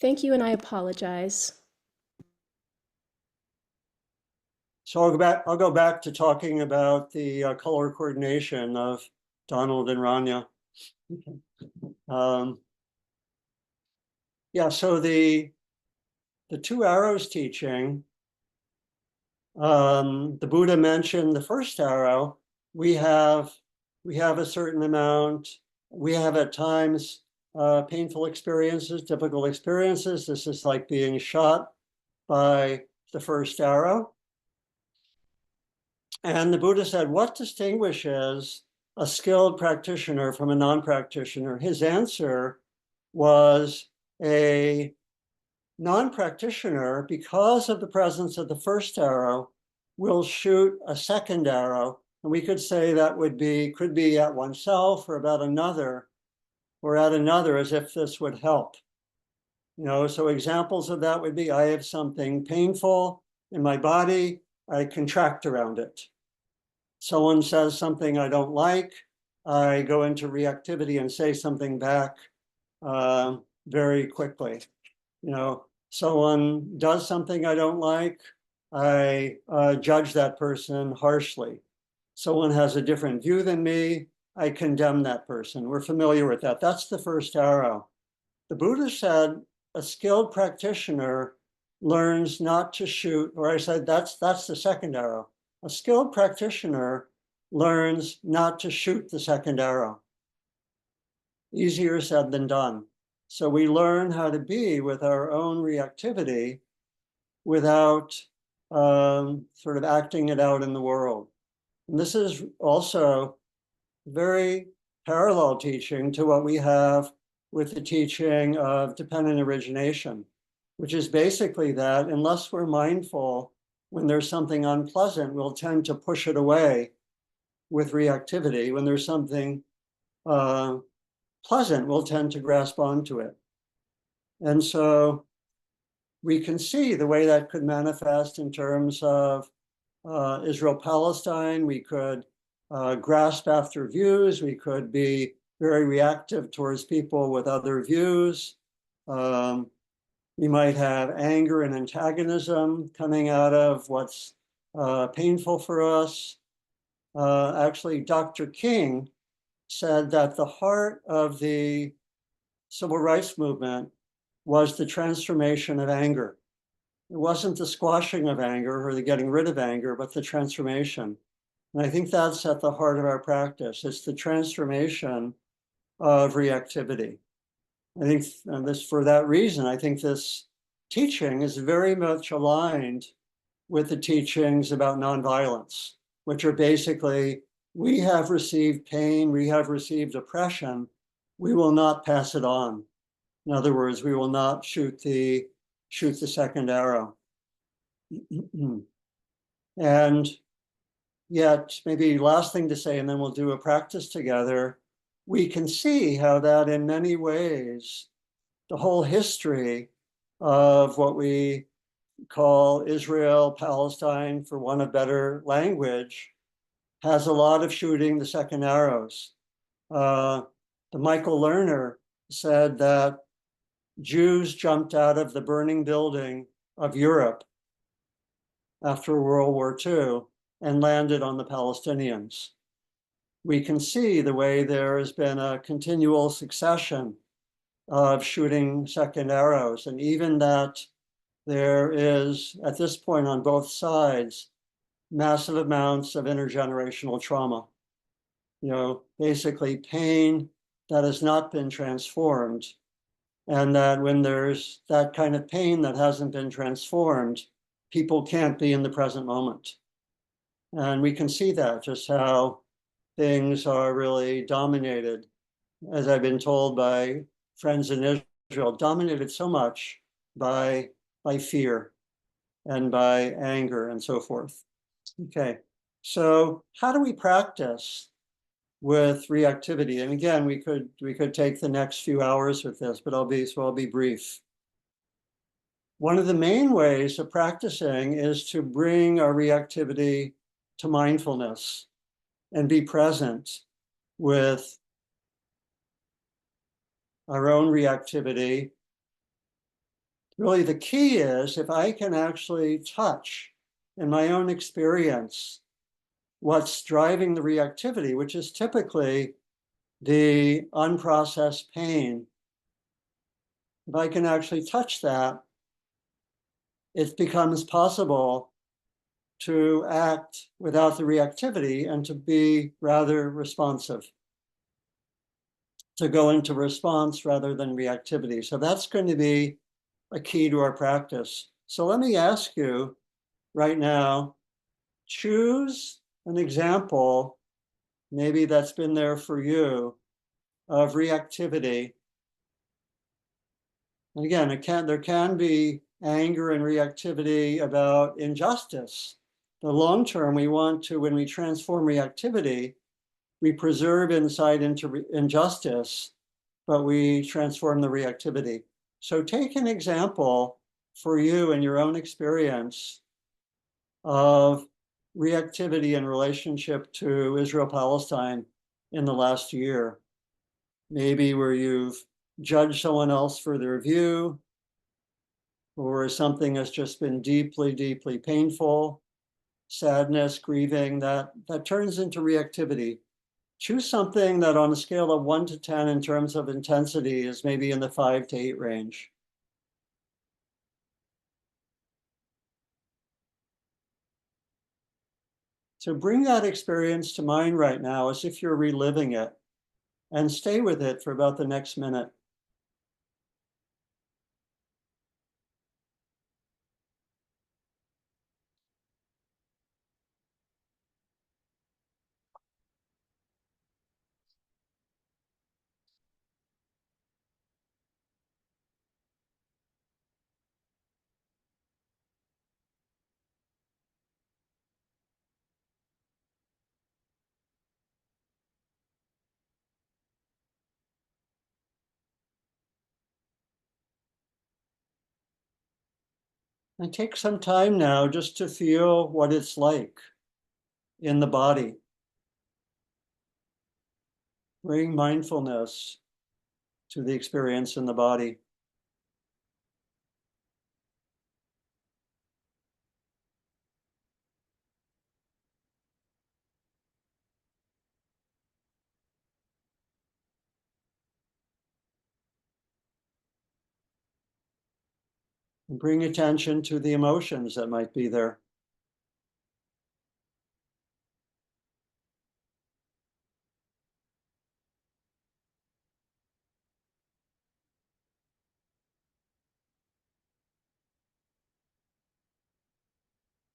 Thank you, and I apologize. So I'll go back to talking about the color coordination of Donald and Ronya. Yeah, so the two arrows teaching, the Buddha mentioned the first arrow. We have a certain amount. We have at times painful experiences, difficult experiences. This is like being shot by the first arrow. And the Buddha said, what distinguishes a skilled practitioner from a non-practitioner? His answer was a non-practitioner, because of the presence of the first arrow, will shoot a second arrow. And we could say that could be at oneself or about another, or at another, as if this would help. So examples of that would be, I have something painful in my body, I contract around it. Someone says something I don't like, I go into reactivity and say something back very quickly. Someone does something I don't like, I judge that person harshly. Someone has a different view than me, I condemn that person. We're familiar with that. That's the first arrow. The Buddha said a skilled practitioner learns not to shoot, or I said that's the second arrow. A skilled practitioner learns not to shoot the second arrow. Easier said than done. So we learn how to be with our own reactivity without sort of acting it out in the world. And this is also very parallel teaching to what we have with the teaching of dependent origination, which is basically that unless we're mindful when there's something unpleasant, we'll tend to push it away with reactivity. When there's something pleasant, we'll tend to grasp onto it. And so we can see the way that could manifest in terms of Israel-Palestine. We could grasp after views. We could be very reactive towards people with other views. We might have anger and antagonism coming out of what's painful for us. Actually, Dr. King said that the heart of the civil rights movement was the transformation of anger. It wasn't the squashing of anger or the getting rid of anger, but the transformation. And I think that's at the heart of our practice. It's the transformation of reactivity. I think for that reason, I think this teaching is very much aligned with the teachings about nonviolence, which are basically, we have received pain, we have received oppression, we will not pass it on. In other words, we will not shoot the second arrow. And yet, maybe last thing to say, and then we'll do a practice together, we can see how that in many ways, the whole history of what we call Israel, Palestine, for want of better language, has a lot of shooting the second arrows. The Michael Lerner said that Jews jumped out of the burning building of Europe after World War II and landed on the Palestinians. We can see the way there has been a continual succession of shooting second arrows, and even that there is, at this point on both sides, massive amounts of intergenerational trauma. Basically pain that has not been transformed. And that when there's that kind of pain that hasn't been transformed, people can't be in the present moment. And we can see that, just how things are really dominated, as I've been told by friends in Israel, dominated so much by fear and by anger and so forth. Okay, so how do we practice with reactivity? And again, we could take the next few hours with this, but I'll be brief. One of the main ways of practicing is to bring our reactivity to mindfulness and be present with our own reactivity really the key is if I can actually touch in my own experience what's driving the reactivity, which is typically the unprocessed pain. If I can actually touch that, it becomes possible to act without the reactivity and to be rather responsive, to go into response rather than reactivity. So that's going to be a key to our practice. So let me ask you right now, choose an example, maybe that's been there for you, of reactivity. And again, there can be anger and reactivity about injustice. The long term, we want to, when we transform reactivity, we preserve insight into injustice, but we transform the reactivity. So take an example for you in your own experience of reactivity in relationship to Israel-Palestine in the last year. Maybe where you've judged someone else for their view, or something has just been deeply, deeply painful, sadness, grieving, that turns into reactivity. Choose something that on a scale of 1 to 10 in terms of intensity is maybe in the 5 to 8 range. So bring that experience to mind right now as if you're reliving it, and stay with it for about the next minute. And take some time now just to feel what it's like in the body. Bring mindfulness to the experience in the body. And bring attention to the emotions that might be there.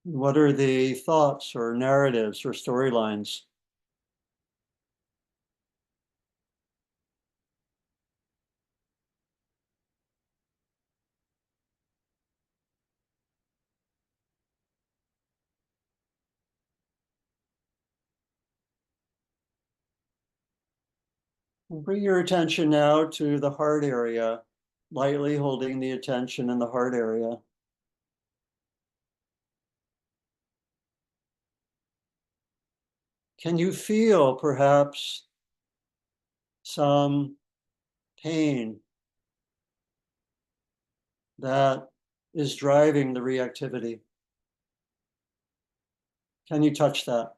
What are the thoughts or narratives or storylines? And bring your attention now to the heart area, lightly holding the attention in the heart area. Can you feel perhaps some pain that is driving the reactivity? Can you touch that?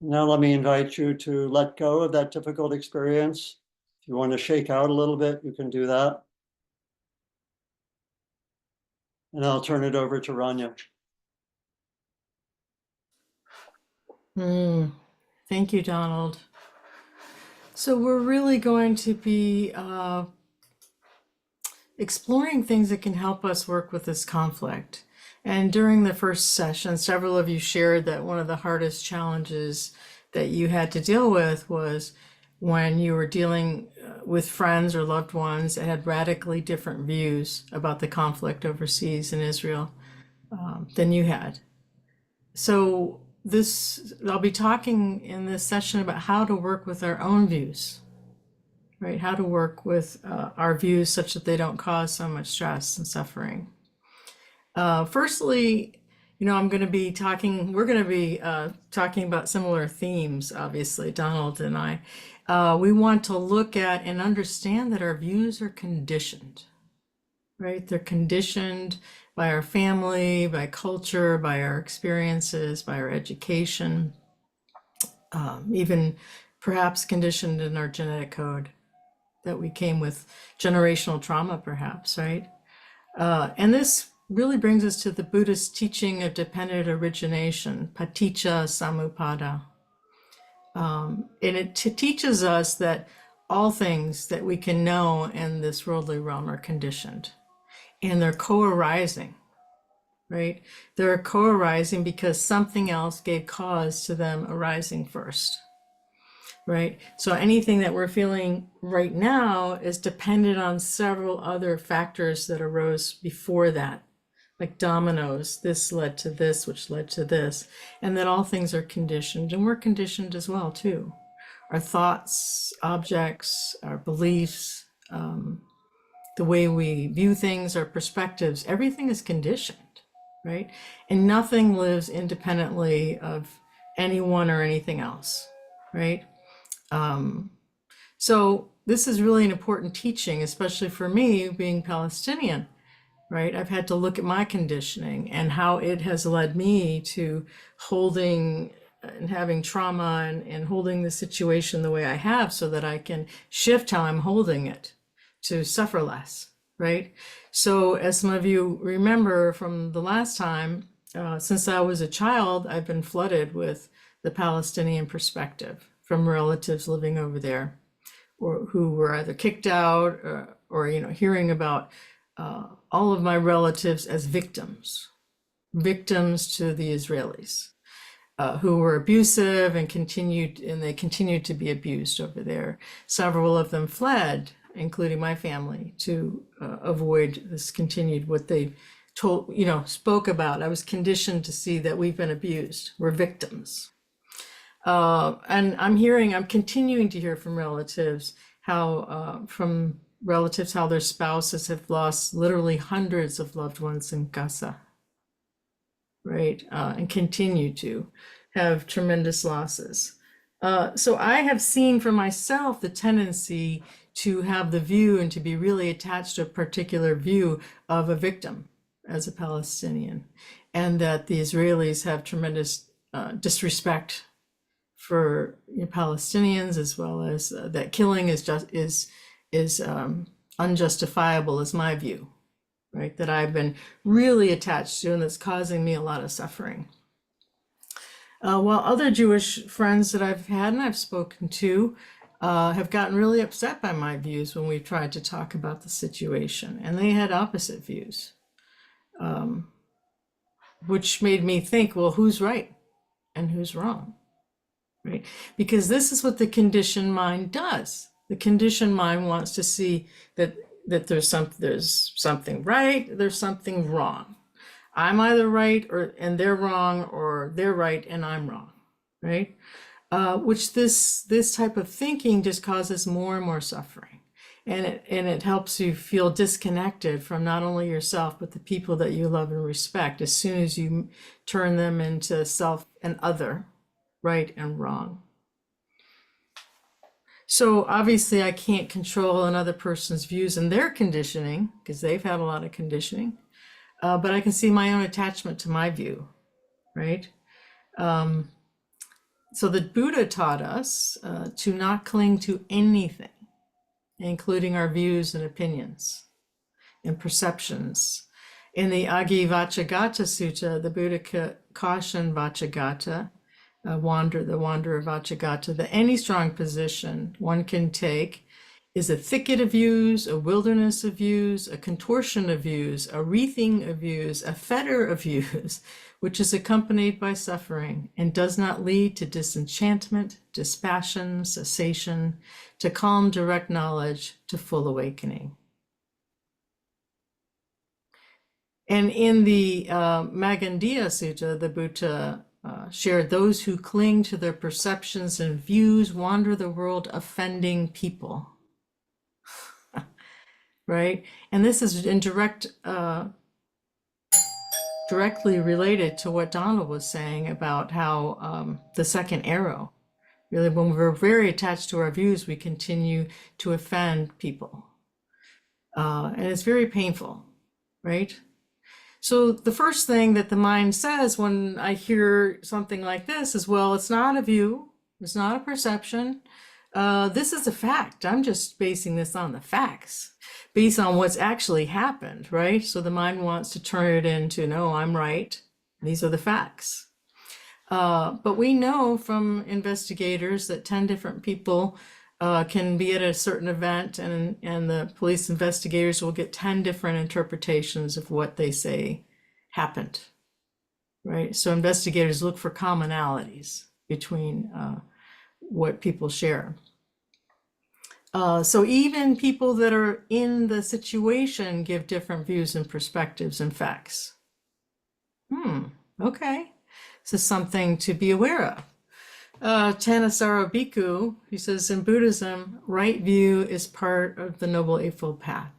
Now let me invite you to let go of that difficult experience. If you want to shake out a little bit, you can do that. And I'll turn it over to Ronya. Thank you, Donald. So we're really going to be exploring things that can help us work with this conflict. And during the first session, several of you shared that one of the hardest challenges that you had to deal with was when you were dealing with friends or loved ones that had radically different views about the conflict overseas in Israel than you had. So I'll be talking in this session about how to work with our own views, right? How to work with our views such that they don't cause so much stress and suffering. Firstly, we're going to be talking about similar themes, obviously, Donald and I. We want to look at and understand that our views are conditioned, right? They're conditioned by our family, by culture, by our experiences, by our education, even perhaps conditioned in our genetic code that we came with generational trauma, perhaps, right? And this really brings us to the Buddhist teaching of dependent origination, paticca samuppada. And it teaches us that all things that we can know in this worldly realm are conditioned, and they're co-arising, right? They're co-arising because something else gave cause to them arising first, right? So anything that we're feeling right now is dependent on several other factors that arose before that, like dominoes. This led to this, which led to this, and that all things are conditioned, and we're conditioned as well too. Our thoughts, objects, our beliefs, the way we view things, our perspectives, everything is conditioned, right? And nothing lives independently of anyone or anything else, right? So this is really an important teaching, especially for me being Palestinian, right? I've had to look at my conditioning and how it has led me to holding and having trauma and holding the situation the way I have so that I can shift how I'm holding it to suffer less, right? So as some of you remember from the last time, since I was a child, I've been flooded with the Palestinian perspective from relatives living over there, or who were either kicked out or hearing about all of my relatives as victims to the Israelis, who were abusive and they continued to be abused over there. Several of them fled, including my family, to avoid this continued, what they spoke about. I was conditioned to see that we've been abused, we're victims. And I'm continuing to hear from relatives how their spouses have lost literally hundreds of loved ones in Gaza, right? And continue to have tremendous losses. So I have seen for myself the tendency to have the view and to be really attached to a particular view of a victim as a Palestinian, and that the Israelis have tremendous disrespect for Palestinians, as well as that killing is unjustifiable, is my view, right? That I've been really attached to, and that's causing me a lot of suffering. While other Jewish friends that I've had and I've spoken to have gotten really upset by my views when we've tried to talk about the situation, and they had opposite views, which made me think, well, who's right and who's wrong? Right? Because this is what the conditioned mind does. The conditioned mind wants to see that there's something right, there's something wrong. I'm either right and they're wrong, or they're right and I'm wrong, right? Which this type of thinking just causes more and more suffering, and it helps you feel disconnected from not only yourself but the people that you love and respect as soon as you turn them into self and other, right and wrong. So obviously I can't control another person's views and their conditioning, because they've had a lot of conditioning, but I can see my own attachment to my view, right? So the Buddha taught us to not cling to anything, including our views and opinions and perceptions. In the Vachagata Sutta, the Buddha cautioned Vachagata, the wanderer Vachagata, that any strong position one can take is a thicket of views, a wilderness of views, a contortion of views, a wreathing of views, a fetter of views, which is accompanied by suffering and does not lead to disenchantment, dispassion, cessation, to calm direct knowledge, to full awakening. And in the Magandiya Sutta, the Buddha shared, those who cling to their perceptions and views wander the world offending people. right? And this is in directly related to what Donald was saying about how the second arrow, really, when we're very attached to our views, we continue to offend people. And it's very painful, right? So the first thing that the mind says when I hear something like this is, well, it's not a view, it's not a perception. This is a fact. I'm just basing this on the facts, based on what's actually happened, right? So the mind wants to turn it into, no, I'm right. These are the facts. But we know from investigators that 10 different people can be at a certain event, and the police investigators will get 10 different interpretations of what they say happened, right? So investigators look for commonalities between what people share. So even people that are in the situation give different views and perspectives and facts. Okay. This is something to be aware of. Thanissaro Bhikkhu, he says, in Buddhism, right view is part of the Noble Eightfold Path.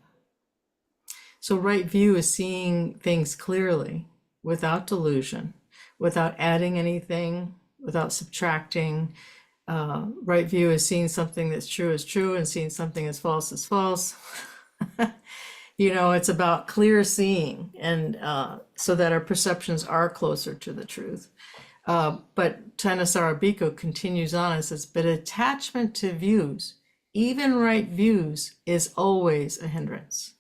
So right view is seeing things clearly, without delusion, without adding anything, without subtracting. Right view is seeing something that's true as true and seeing something as false as false. It's about clear seeing, and so that our perceptions are closer to the truth. But Thanissaro Bhikkhu continues on and says, but attachment to views, even right views, is always a hindrance.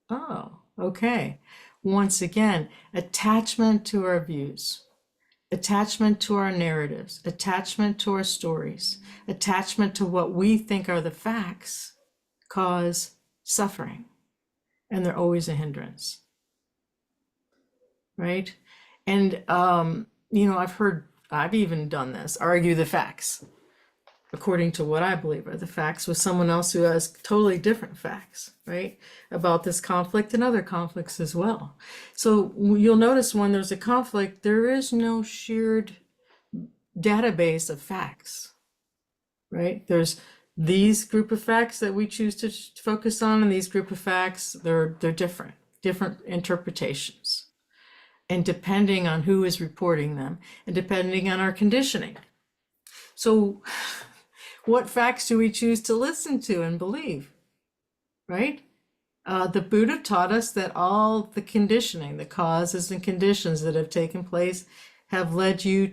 Oh, okay. Once again, attachment to our views, attachment to our narratives, attachment to our stories, attachment to what we think are the facts cause suffering. And they're always a hindrance. Right? And, I've even done this, argue the facts, according to what I believe are the facts, with someone else who has totally different facts, right? About this conflict and other conflicts as well. So you'll notice when there's a conflict, there is no shared database of facts, right? There's these group of facts that we choose to focus on, and these group of facts, they're different interpretations. And depending on who is reporting them, and depending on our conditioning. So what facts do we choose to listen to and believe, right? The Buddha taught us that all the conditioning, the causes and conditions that have taken place have led you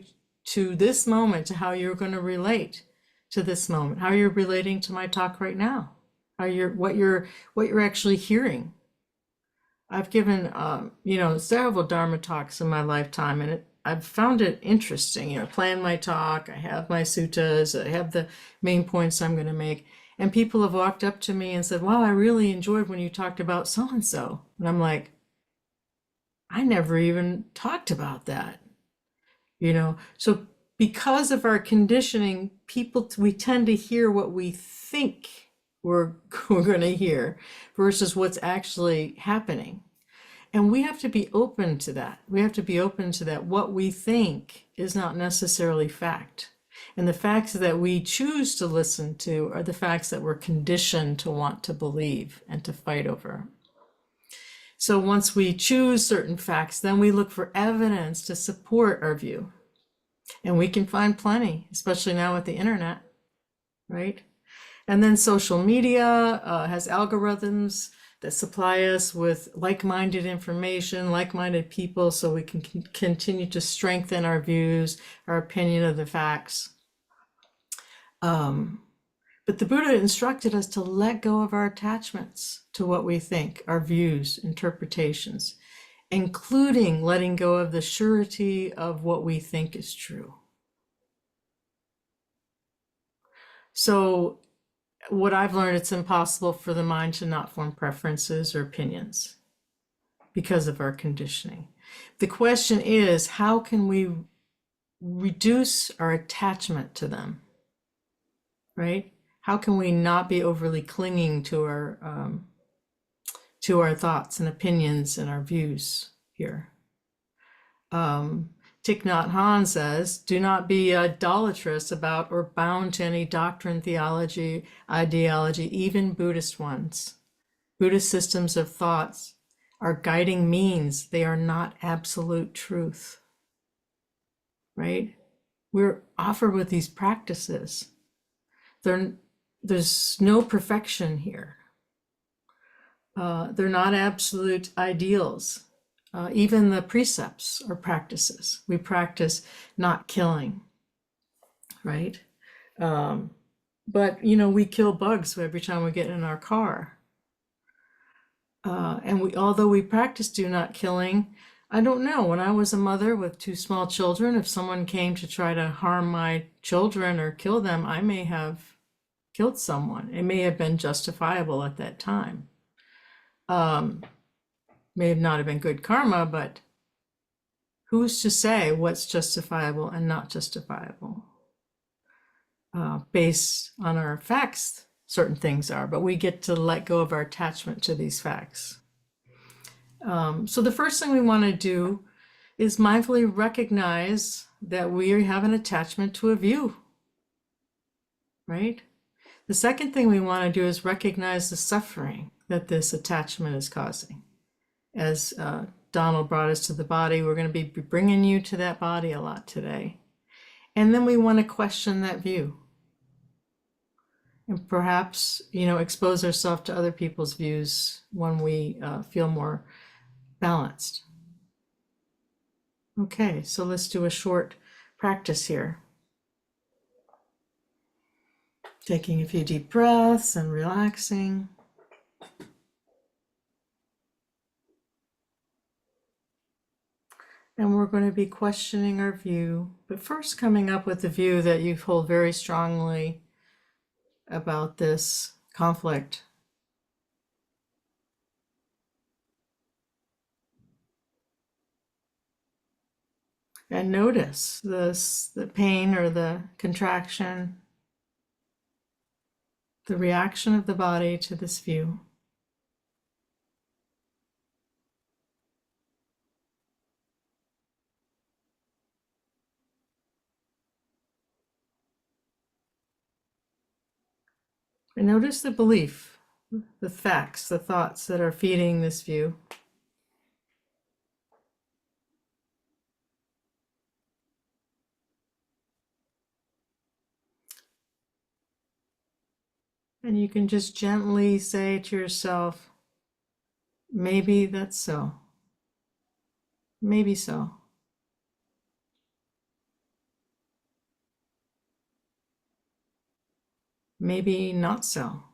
to this moment, to how you're going to relate to this moment, how you're relating to my talk right now, what you're actually hearing. I've given, several Dharma talks in my lifetime, and I've found it interesting. I plan my talk, I have my suttas, I have the main points I'm going to make. And people have walked up to me and said, wow, I really enjoyed when you talked about so-and-so. And I'm like, I never even talked about that. So because of our conditioning, we tend to hear what we think we're going to hear versus what's actually happening. And we have to be open to that. What we think is not necessarily fact. And the facts that we choose to listen to are the facts that we're conditioned to want to believe and to fight over. So once we choose certain facts, then we look for evidence to support our view. And we can find plenty, especially now with the internet, right? And then social media has algorithms that supply us with like-minded information, like-minded people, so we can continue to strengthen our views, our opinion of the facts. But the Buddha instructed us to let go of our attachments to what we think, our views, interpretations, including letting go of the surety of what we think is true. So what I've learned, it's impossible for the mind to not form preferences or opinions because of our conditioning. The question is, how can we reduce our attachment to them, right? How can we not be overly clinging to our thoughts and opinions and our views here? Thich Nhat Hanh says, do not be idolatrous about or bound to any doctrine, theology, ideology, even Buddhist ones. Buddhist systems of thoughts are guiding means. They are not absolute truth, right? We're offered with these practices. There's no perfection here. They're not absolute ideals. Even the precepts or practices. We practice not killing, right? But, we kill bugs every time we get in our car. And although we practice do not killing, I don't know. When I was a mother with 2 small children, if someone came to try to harm my children or kill them, I may have killed someone. It may have been justifiable at that time. May have not have been good karma, but who's to say what's justifiable and not justifiable? Based on our facts, certain things are, but we get to let go of our attachment to these facts. So the first thing we want to do is mindfully recognize that we have an attachment to a view, right? The second thing we want to do is recognize the suffering that this attachment is causing. As Donald brought us to the body, we're going to be bringing you to that body a lot today. And then we want to question that view. And perhaps, expose ourselves to other people's views when we feel more balanced. Okay, so let's do a short practice here. Taking a few deep breaths and relaxing. And we're going to be questioning our view, but first coming up with the view that you hold very strongly about this conflict. And notice the pain or the contraction, the reaction of the body to this view. And notice the belief, the facts, the thoughts that are feeding this view. And you can just gently say to yourself, maybe that's so. Maybe so. Maybe not so.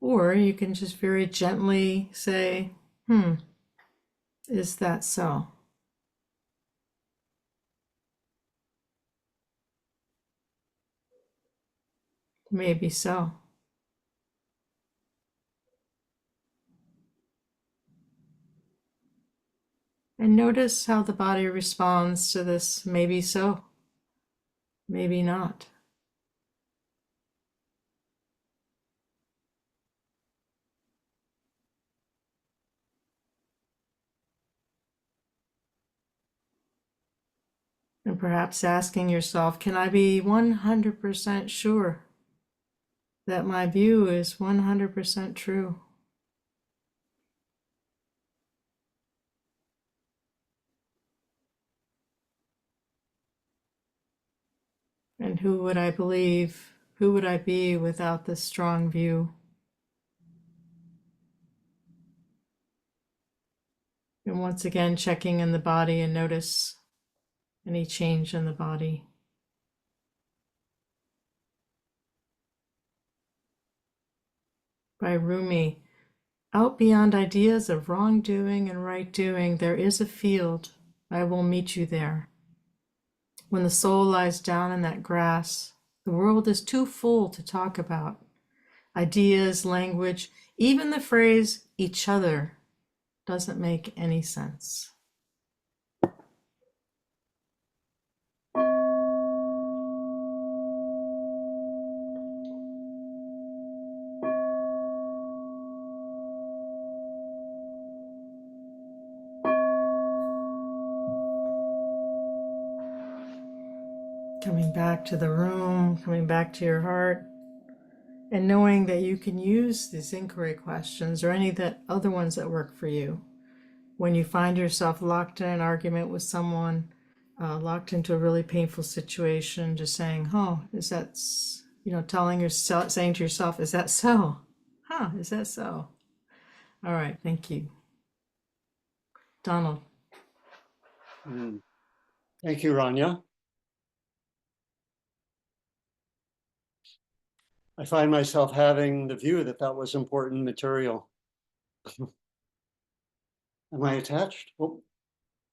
Or you can just very gently say, is that so? Maybe so. And notice how the body responds to this maybe so, maybe not. And perhaps asking yourself, can I be 100% sure that my view is 100% true? And who would I believe? Who would I be without this strong view? And once again, checking in the body and notice any change in the body. By Rumi, out beyond ideas of wrongdoing and right doing, there is a field. I will meet you there. When the soul lies down in that grass, the world is too full to talk about. Ideas, language, even the phrase each other doesn't make any sense. Coming back to the room, coming back to your heart, and knowing that you can use these inquiry questions or any that other ones that work for you. When you find yourself locked in an argument with someone, locked into a really painful situation, just saying, "Oh, is that?" Telling yourself, saying to yourself, "Is that so? Huh? Is that so?" All right, thank you, Donald. Thank you, Ronya. I find myself having the view that that was important material. Am I attached? Oh,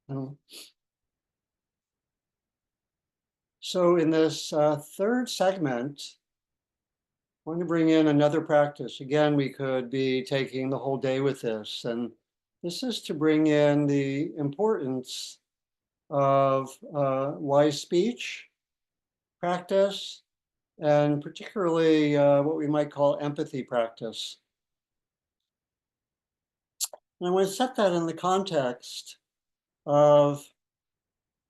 no. So in this third segment, I want to bring in another practice. Again, we could be taking the whole day with this, and this is to bring in the importance of wise speech practice, and particularly what we might call empathy practice. And I want to set that in the context of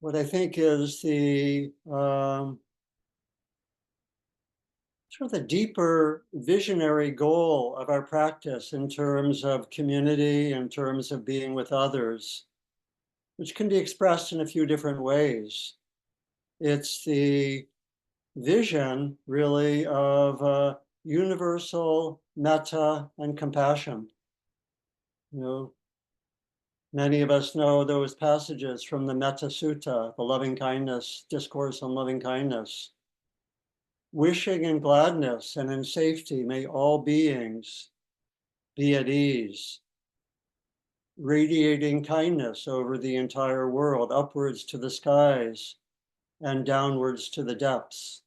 what I think is the sort of the deeper visionary goal of our practice in terms of community, in terms of being with others, which can be expressed in a few different ways. It's the vision, really, of universal metta and compassion. Many of us know those passages from the Metta Sutta, the loving kindness, discourse on loving kindness. Wishing in gladness and in safety, may all beings be at ease. Radiating kindness over the entire world, upwards to the skies and downwards to the depths.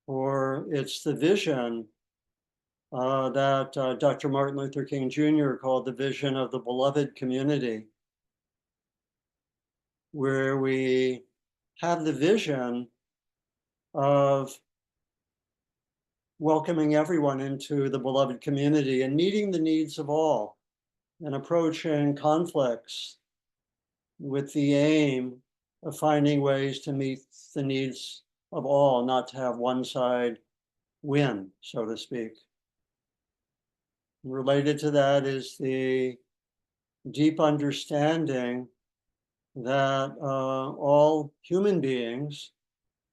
Or it's the vision that Dr. Martin Luther King Jr. called the vision of the beloved community, where we have the vision of welcoming everyone into the beloved community and meeting the needs of all and approaching conflicts with the aim of finding ways to meet the needs of all, not to have one side win, so to speak. Related to that is the deep understanding that all human beings,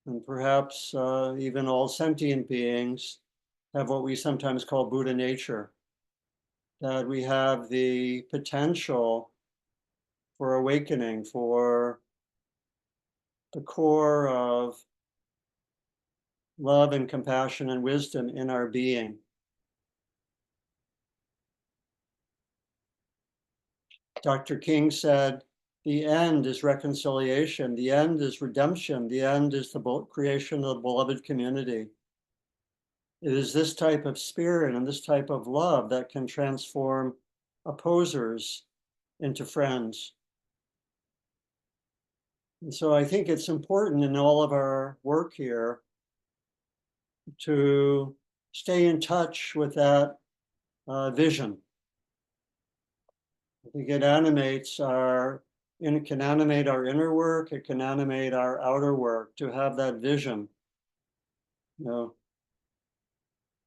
and perhaps even all sentient beings, have what we sometimes call Buddha nature, that we have the potential for awakening, for the core of love and compassion and wisdom in our being. Dr. King said, the end is reconciliation, the end is redemption, the end is the creation of the beloved community. It is this type of spirit and this type of love that can transform opposers into friends. And so I think it's important in all of our work here to stay in touch with that vision. I think it animates it can animate our inner work, it can animate our outer work, to have that vision.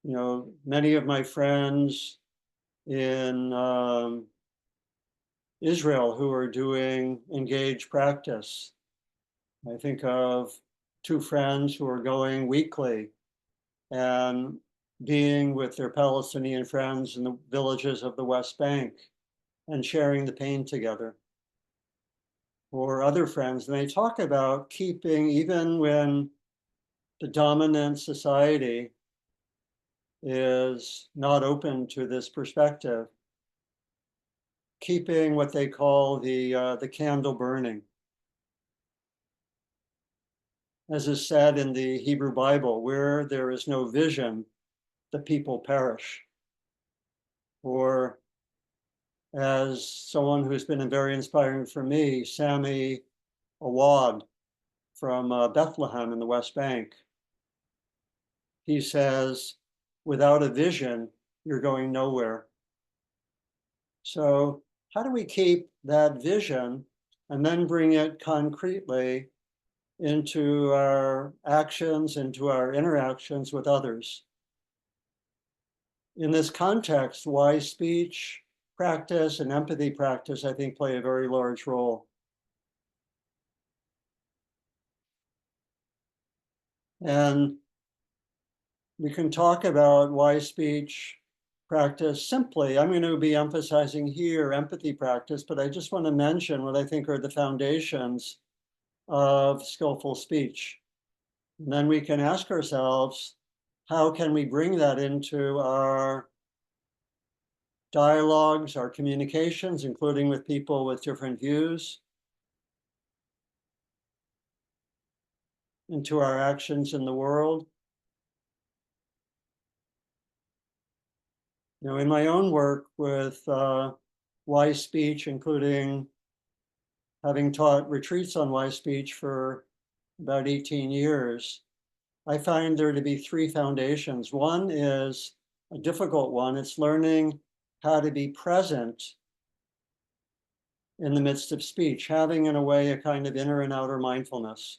Many of my friends in Israel who are doing engaged practice. I think of two friends who are going weekly and being with their Palestinian friends in the villages of the West Bank and sharing the pain together. Or other friends, and they talk about keeping, even when the dominant society is not open to this perspective, keeping what they call the candle burning. As is said in the Hebrew Bible, where there is no vision, the people perish. Or as someone who's been very inspiring for me, Sami Awad from Bethlehem in the West Bank. He says, without a vision, you're going nowhere. So how do we keep that vision and then bring it concretely into our actions, into our interactions with others. In this context, wise speech practice and empathy practice, I think, play a very large role. And we can talk about wise speech practice simply. I'm going to be emphasizing here empathy practice, but I just want to mention what I think are the foundations of skillful speech. And then we can ask ourselves, how can we bring that into our dialogues, our communications, including with people with different views, into our actions in the world? You know, in my own work with wise speech, including having taught retreats on wise speech for about 18 years, I find there to be three foundations. One is a difficult one. It's learning how to be present in the midst of speech, having in a way a kind of inner and outer mindfulness.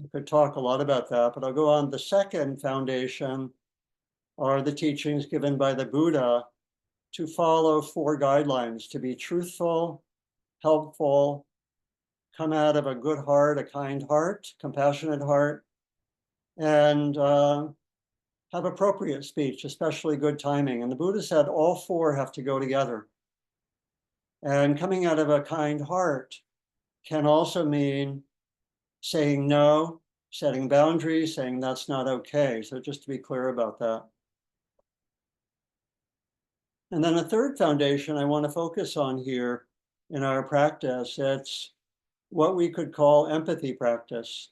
I could talk a lot about that, but I'll go on. The second foundation are the teachings given by the Buddha to follow four guidelines: to be truthful, helpful, come out of a good heart, a kind heart, compassionate heart, and have appropriate speech, especially good timing. And the Buddha said all four have to go together. And coming out of a kind heart can also mean saying no, setting boundaries, saying that's not okay. So just to be clear about that. And then a third foundation I want to focus on here in our practice, it's what we could call empathy practice.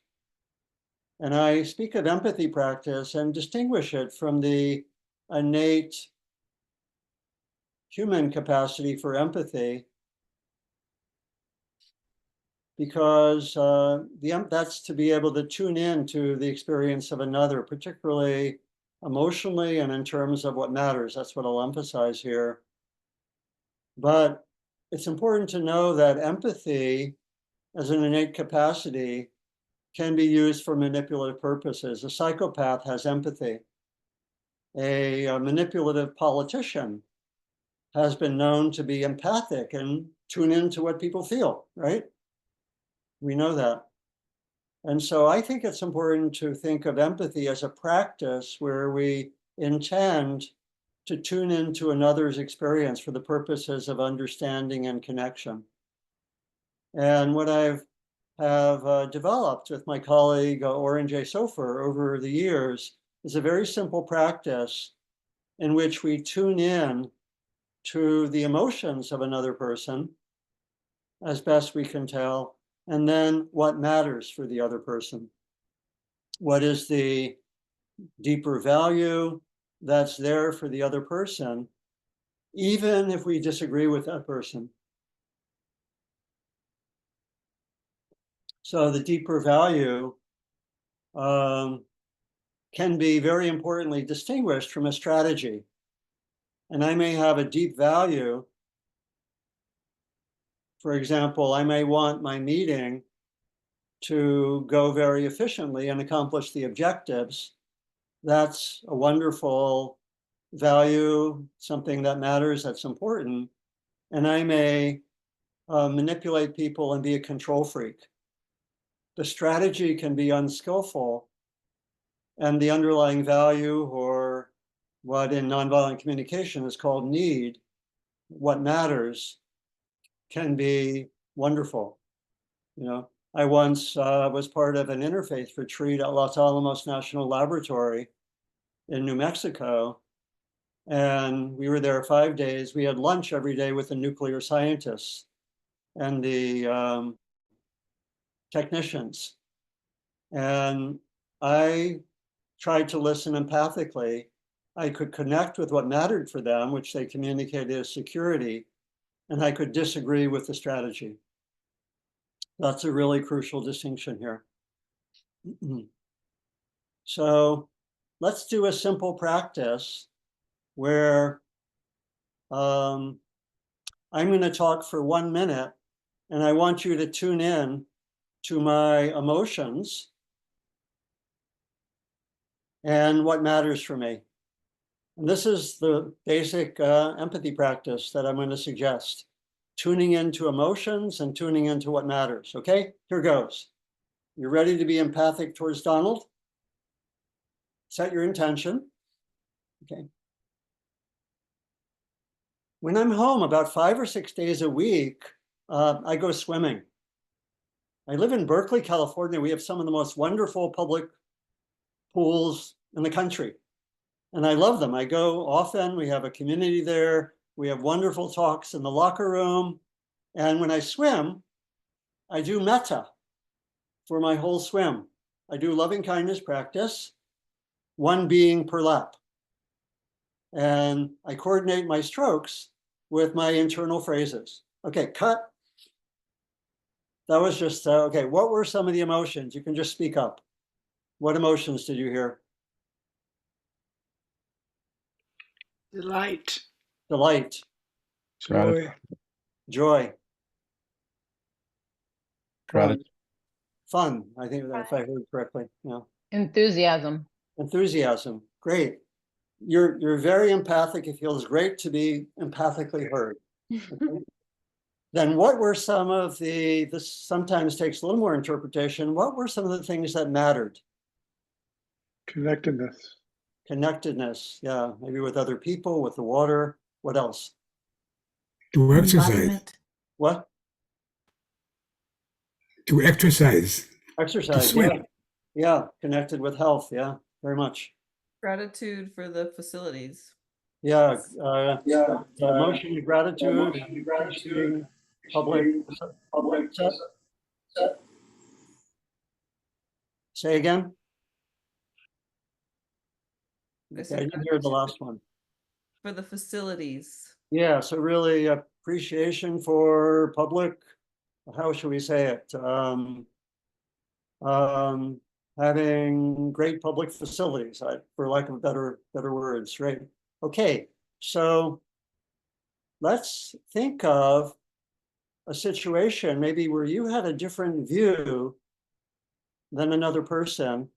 And I speak of empathy practice and distinguish it from the innate human capacity for empathy, because that's to be able to tune in to the experience of another, particularly emotionally and in terms of what matters. That's what I'll emphasize here. But it's important to know that empathy as an innate capacity can be used for manipulative purposes. A psychopath has empathy. A manipulative politician has been known to be empathic and tune into what people feel, right? We know that. And so I think it's important to think of empathy as a practice where we intend to tune into another's experience for the purposes of understanding and connection. And what I've developed with my colleague Oren J. Sofer over the years is a very simple practice in which we tune in to the emotions of another person as best we can tell, and then what matters for the other person. What is the deeper value that's there for the other person, even if we disagree with that person? So the deeper value can be very importantly distinguished from a strategy. And I may have a deep value. For example, I may want my meeting to go very efficiently and accomplish the objectives. That's a wonderful value, something that matters, that's important. And I may manipulate people and be a control freak. The strategy can be unskillful, and the underlying value, or what in nonviolent communication is called need, what matters, can be wonderful. You know, I once was part of an interfaith retreat at Los Alamos National Laboratory in New Mexico, and we were there 5 days. We had lunch every day with the nuclear scientists and the technicians. And I tried to listen empathically. I could connect with what mattered for them, which they communicated as security, and I could disagree with the strategy. That's a really crucial distinction here. So let's do a simple practice where I'm going to talk for 1 minute, and I want you to tune in to my emotions and what matters for me. And this is the basic empathy practice that I'm going to suggest. Tuning into emotions and tuning into what matters. Okay, here goes. You're ready to be empathic towards Donald? Set your intention. Okay. When I'm home about 5 or 6 days a week, I go swimming. I live in Berkeley, California. We have some of the most wonderful public pools in the country. And I love them. I go often. We have a community there. We have wonderful talks in the locker room. And when I swim, I do metta for my whole swim. I do loving kindness practice, one being per lap. And I coordinate my strokes with my internal phrases. Okay, cut. That was just, okay, what were some of the emotions? You can just speak up. What emotions did you hear? Delight, Delight, joy, joy, Gratitude. fun. I think if I heard correctly, yeah. Enthusiasm. Enthusiasm, great. You're very empathic. It feels great to be empathically heard. Okay. Then what were some of this sometimes takes a little more interpretation. What were some of the things that mattered? connectedness, Connectedness, yeah, maybe with other people, with the water. What else? To exercise. Embodiment. What? To exercise. Exercise, swim. yeah. Yeah, connected with health, yeah, very much. Gratitude for the facilities. Yeah, emotion of gratitude, appreciating public. Say again? I Okay, said I didn't hear the last one. For the facilities. Yeah, so really appreciation for public, how should we say it? Having great public facilities, for lack of better words, right? Okay, so let's think of a situation maybe where you had a different view than another person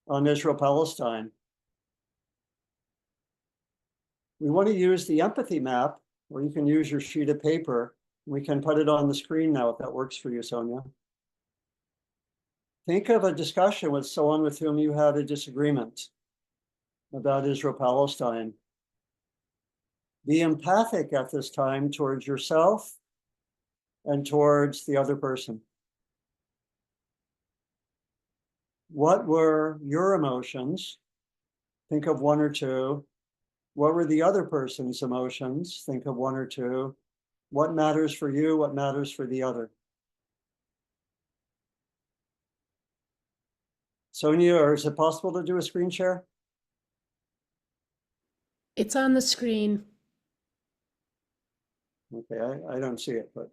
on Israel-Palestine. We want to use the empathy map, or you can use your sheet of paper. We can put it on the screen now if that works for you, Sonia. Think of a discussion with someone with whom you had a disagreement about Israel-Palestine. Be empathic at this time towards yourself and towards the other person. What were your emotions? Think of one or two. What were the other person's emotions? Think of one or two. What matters for you? What matters for the other? Sonia, or is it possible to do a screen share? It's on the screen. Okay, I don't see it, but.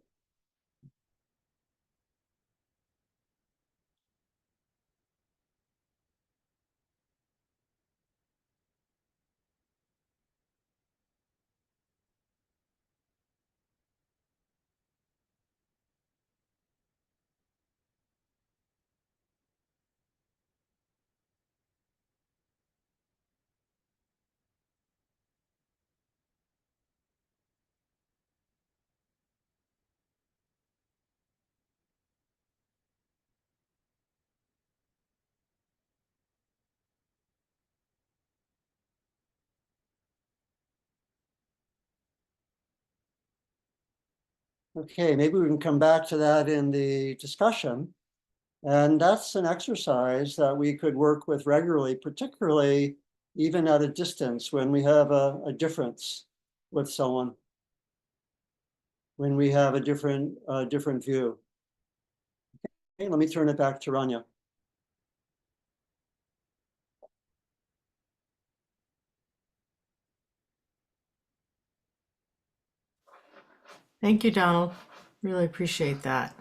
Okay, maybe we can come back to that in the discussion. And that's an exercise that we could work with regularly, particularly even at a distance when we have a difference with someone, when we have a different view. Okay, let me turn it back to Ronya. Thank you, Donald. Really appreciate that.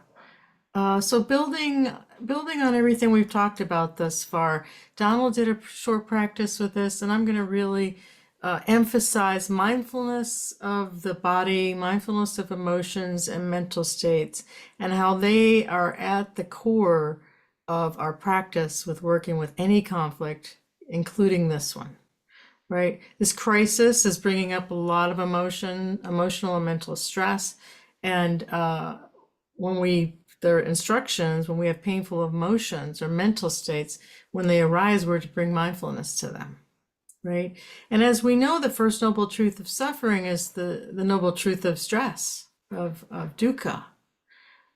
So building on everything we've talked about thus far, Donald did a short practice with this, and I'm going to really emphasize mindfulness of the body, mindfulness of emotions and mental states, and how they are at the core of our practice with working with any conflict, including this one, right? This crisis is bringing up a lot of emotional and mental stress. And there are instructions, when we have painful emotions or mental states, when they arise, we're to bring mindfulness to them. Right. And as we know, the first noble truth of suffering is the noble truth of stress, of dukkha,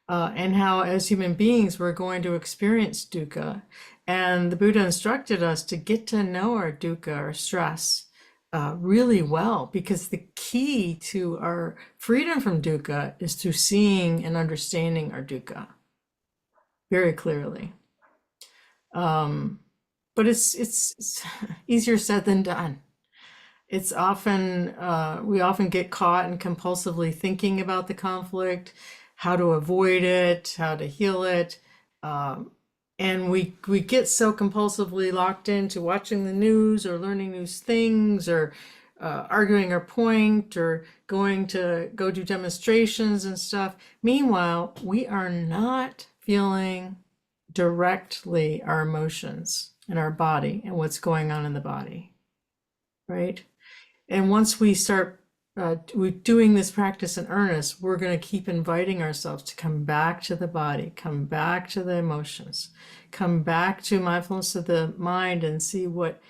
and how as human beings we're going to experience dukkha. And the Buddha instructed us to get to know our dukkha, our stress, really well, because the key to our freedom from dukkha is through seeing and understanding our dukkha very clearly. But it's easier said than done. It's often, we often get caught in compulsively thinking about the conflict, how to avoid it, how to heal it. And we get so compulsively locked into watching the news or learning new things or arguing our point or go do demonstrations and stuff. Meanwhile, we are not feeling directly our emotions in our body and what's going on in the body, right? And once we start doing this practice in earnest, we're going to keep inviting ourselves to come back to the body, come back to the emotions, come back to mindfulness of the mind and see what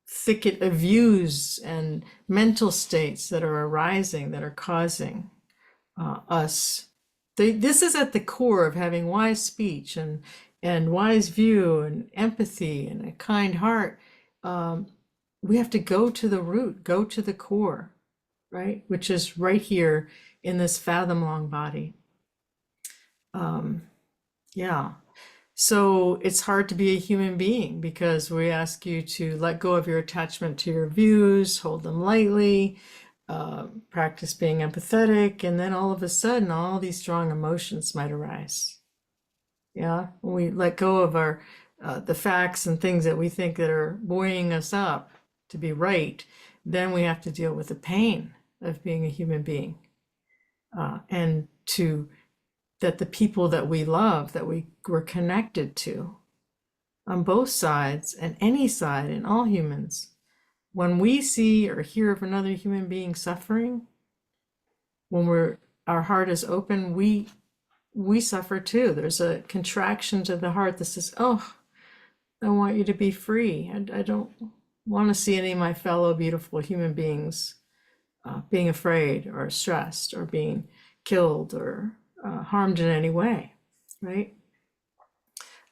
thicket of views and mental states that are arising, that are causing us. This is at the core of having wise speech and wise view and empathy and a kind heart. We have to go to the root, go to the core, right? Which is right here in this fathom-long body. Yeah. So it's hard to be a human being because we ask you to let go of your attachment to your views, hold them lightly, practice being empathetic, and then all of a sudden, all these strong emotions might arise. Yeah, when we let go of our the facts and things that we think that are buoying us up to be right, then we have to deal with the pain of being a human being, and that the people that we love, that we're connected to, on both sides and any side and all humans. When we see or hear of another human being suffering, when our heart is open, we suffer too. There's a contraction to the heart that says, "Oh, I want you to be free. I don't want to see any of my fellow beautiful human beings being afraid or stressed or being killed or harmed in any way," right?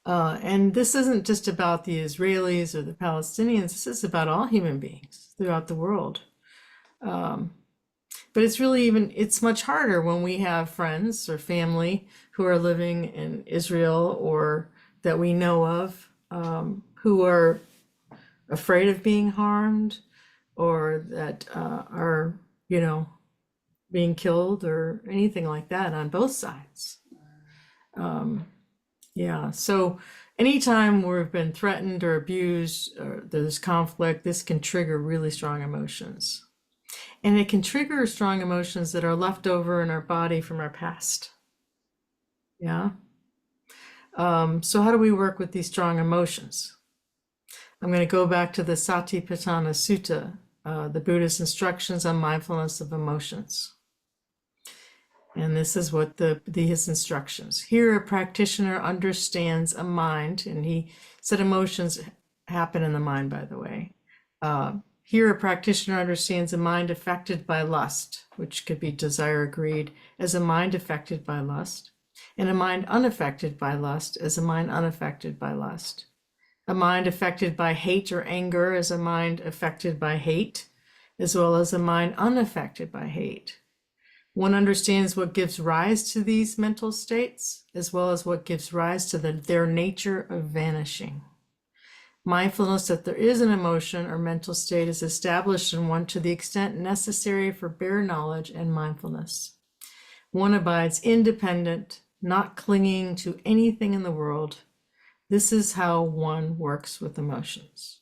And this isn't just about the Israelis or the Palestinians. This is about all human beings throughout the world. But it's much harder when we have friends or family who are living in Israel or that we know of, who are afraid of being harmed or that are, being killed or anything like that on both sides. Yeah, so anytime we've been threatened or abused or there's conflict, this can trigger really strong emotions. And it can trigger strong emotions that are left over in our body from our past. Yeah. So how do we work with these strong emotions? I'm going to go back to the Satipatthana Sutta, the Buddhist instructions on mindfulness of emotions. And this is what his instructions. Here, a practitioner understands a mind, and he said emotions happen in the mind, by the way. Here, a practitioner understands a mind affected by lust, which could be desire, greed, as a mind affected by lust, and a mind unaffected by lust as a mind unaffected by lust. A mind affected by hate or anger as a mind affected by hate, as well as a mind unaffected by hate. One understands what gives rise to these mental states, as well as what gives rise to their nature of vanishing. Mindfulness that there is an emotion or mental state is established in one to the extent necessary for bare knowledge and mindfulness. One abides independent, not clinging to anything in the world. This is how one works with emotions.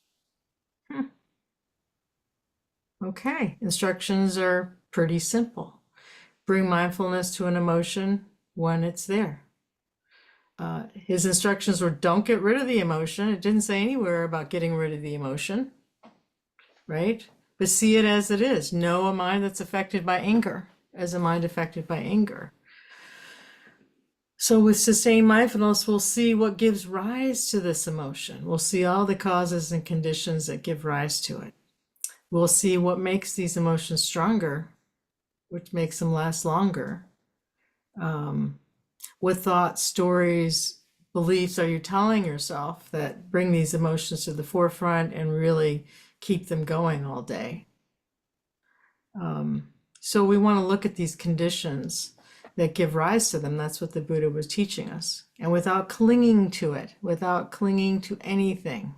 Okay, instructions are pretty simple. Bring mindfulness to an emotion when it's there. His instructions were don't get rid of the emotion. It didn't say anywhere about getting rid of the emotion, right? But see it as it is. Know a mind that's affected by anger as a mind affected by anger. So with sustained mindfulness, we'll see what gives rise to this emotion. We'll see all the causes and conditions that give rise to it. We'll see what makes these emotions stronger, which makes them last longer. What thoughts, stories, beliefs are you telling yourself that bring these emotions to the forefront and really keep them going all day? So we want to look at these conditions that give rise to them. That's what the Buddha was teaching us. And without clinging to it, without clinging to anything.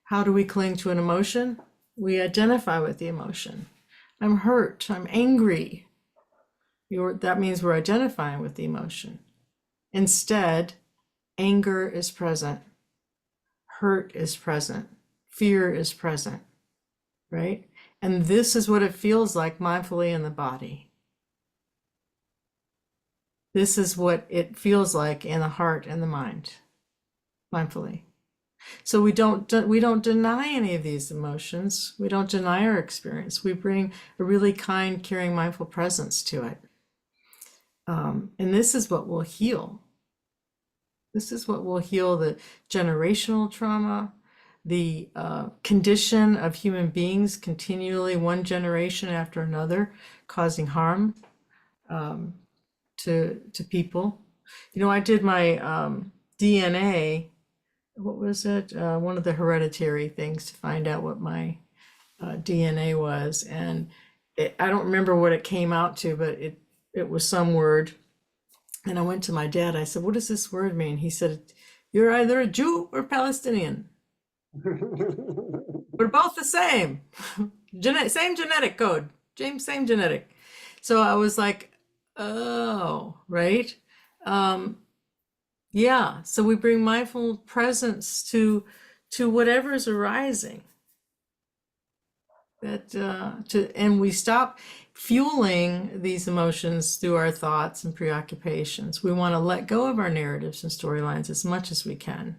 How do we cling to an emotion? We identify with the emotion. I'm hurt, I'm angry. That means we're identifying with the emotion. Instead, anger is present, hurt is present, fear is present, right? And this is what it feels like mindfully in the body. This is what it feels like in the heart and the mind, mindfully. So we don't deny any of these emotions. We don't deny our experience. We bring a really kind, caring, mindful presence to it. And this is what will heal. This is what will heal the generational trauma, the condition of human beings continually, one generation after another, causing harm to people. You know, I did my DNA. What was it? One of the hereditary things to find out what my DNA was. And I don't remember what it came out to, but it was some word. And I went to my dad. I said, what does this word mean? He said, you're either a Jew or Palestinian. We're both the same. Same genetic code. Same genetic. So I was like, oh, right. Yeah, so we bring mindful presence to whatever's arising. And we stop fueling these emotions through our thoughts and preoccupations. We want to let go of our narratives and storylines as much as we can.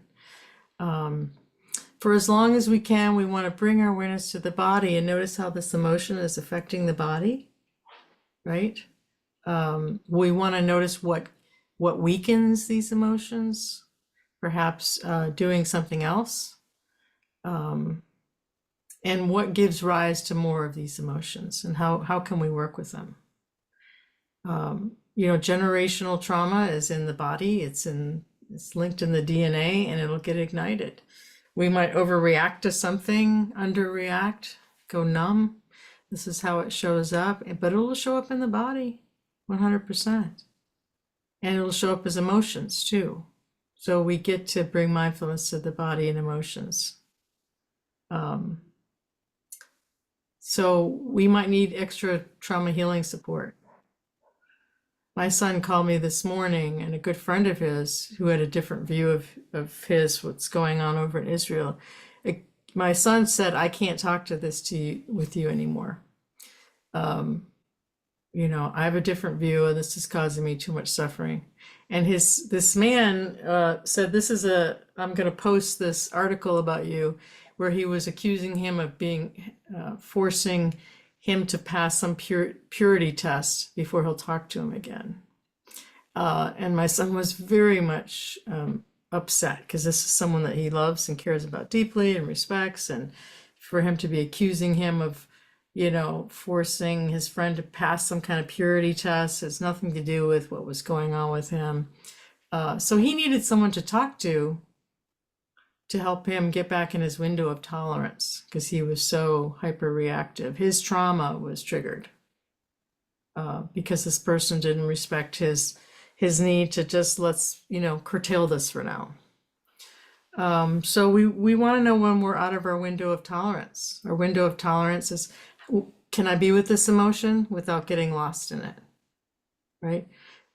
For as long as we can, we want to bring our awareness to the body and notice how this emotion is affecting the body, right? We want to notice what weakens these emotions, perhaps doing something else, and what gives rise to more of these emotions, and how can we work with them? Generational trauma is in the body, it's linked in the DNA, and it'll get ignited. We might overreact to something, underreact, go numb. This is how it shows up, but it will show up in the body 100%. And it'll show up as emotions too. So we get to bring mindfulness to the body and emotions. So we might need extra trauma healing support. My son called me this morning, and a good friend of his who had a different view of what's going on over in Israel. My son said, I can't talk to this with you anymore. I have a different view, and this is causing me too much suffering. And this man said, I'm going to post this article about you, where he was accusing him of forcing him to pass some purity test before he'll talk to him again. And my son was very much upset, because this is someone that he loves and cares about deeply and respects. And for him to be accusing him of forcing his friend to pass some kind of purity test has nothing to do with what was going on with him. So he needed someone to talk to help him get back in his window of tolerance, because he was so hyper-reactive. His trauma was triggered because this person didn't respect his need to just let's curtail this for now. So we want to know when we're out of our window of tolerance. Our window of tolerance is, can I be with this emotion without getting lost in it, right?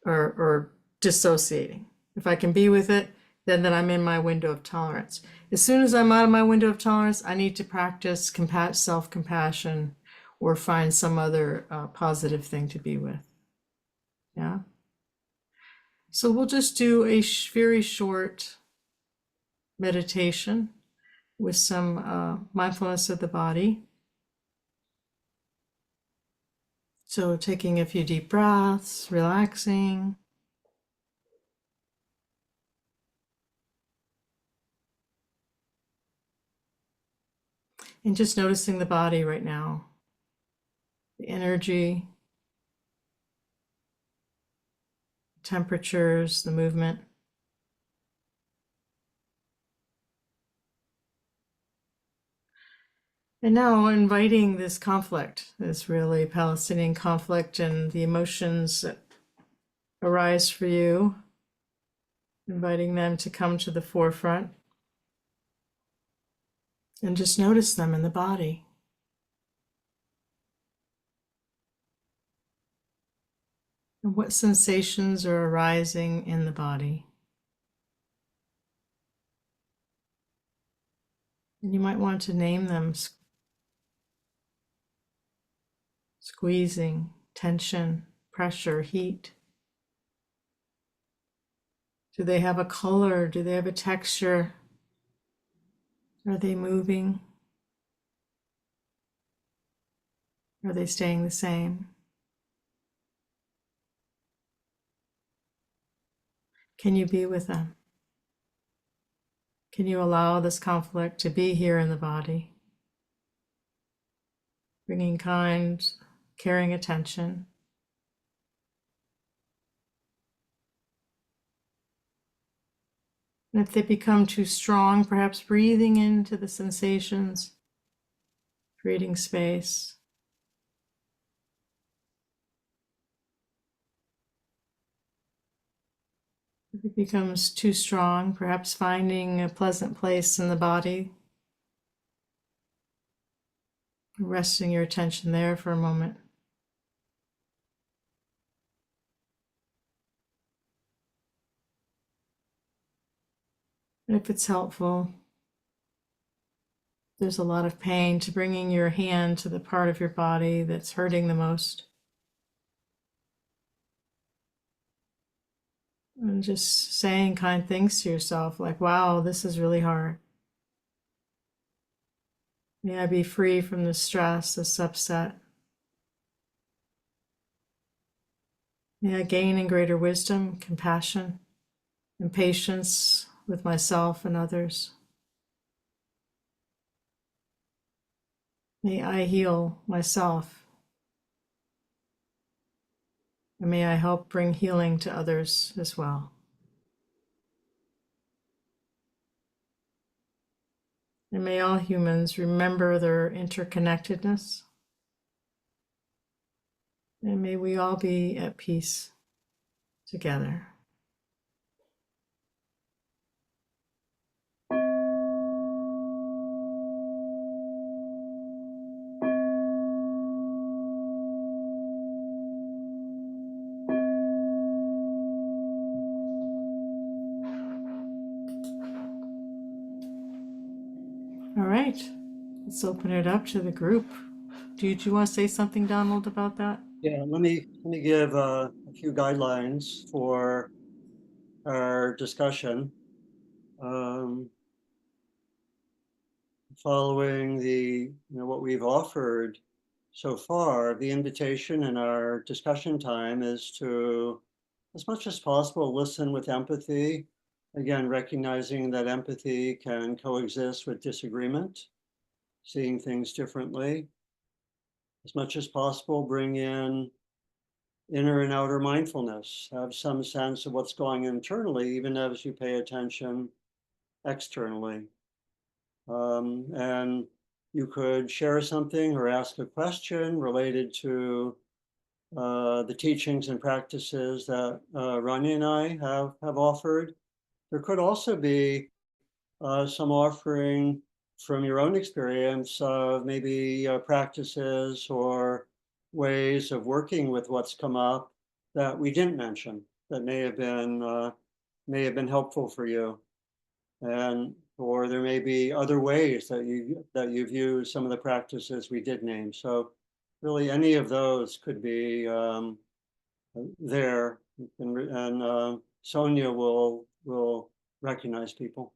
Or dissociating. If I can be with it, then I'm in my window of tolerance. As soon as I'm out of my window of tolerance, I need to practice self-compassion or find some other positive thing to be with. Yeah. So we'll just do a very short meditation with some mindfulness of the body. So taking a few deep breaths, relaxing. And just noticing the body right now, the energy, temperatures, the movement. And now inviting this conflict, this really Palestinian conflict and the emotions that arise for you, inviting them to come to the forefront and just notice them in the body. And what sensations are arising in the body. And you might want to name them: squeezing, tension, pressure, heat. Do they have a color? Do they have a texture? Are they moving? Are they staying the same? Can you be with them? Can you allow this conflict to be here in the body? Bringing kind, caring attention. And if they become too strong, perhaps breathing into the sensations, creating space. If it becomes too strong, perhaps finding a pleasant place in the body, resting your attention there for a moment. And if it's helpful, there's a lot of pain, to bringing your hand to the part of your body that's hurting the most. And just saying kind things to yourself, like, wow, this is really hard. May I be free from the stress, this upset. May I gain in greater wisdom, compassion, and patience with myself and others. May I heal myself. And may I help bring healing to others as well. And may all humans remember their interconnectedness. And may we all be at peace together. All right, let's open it up to the group. Do you want to say something, Donald, about that? Yeah, let me give a few guidelines for our discussion. Following what we've offered so far, the invitation in our discussion time is to, as much as possible, listen with empathy. Again, recognizing that empathy can coexist with disagreement, seeing things differently. As much as possible, bring in inner and outer mindfulness, have some sense of what's going internally, even as you pay attention externally. And you could share something or ask a question related to the teachings and practices that Ronya and I have offered. There could also be some offering from your own experience of maybe practices or ways of working with what's come up that we didn't mention that may have been helpful for you. And or there may be other ways that you've used some of the practices we did name. So really any of those could be there, and Sonia will recognize people.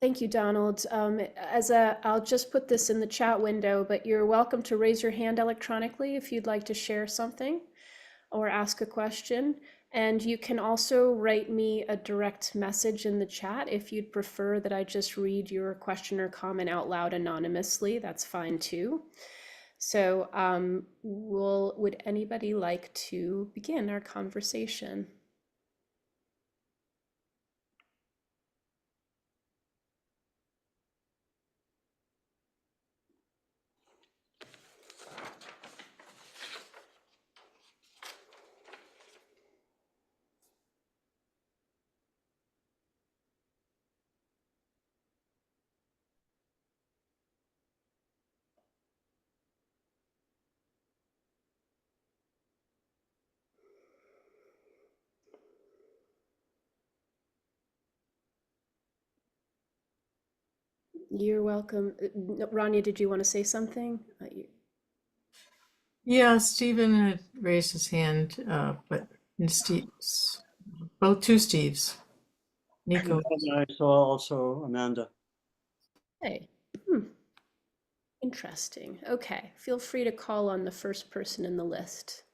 Thank you, Donald. I'll just put this in the chat window, but you're welcome to raise your hand electronically if you'd like to share something or ask a question. And you can also write me a direct message in the chat if you'd prefer that I just read your question or comment out loud anonymously. That's fine too. So would anybody like to begin our conversation? You're welcome. Ronya, did you want to say something? Yeah, Stephen had raised his hand, but Steve's, both two Steves. Nico. And I saw also Amanda. Hey. Interesting. Okay. Feel free to call on the first person in the list.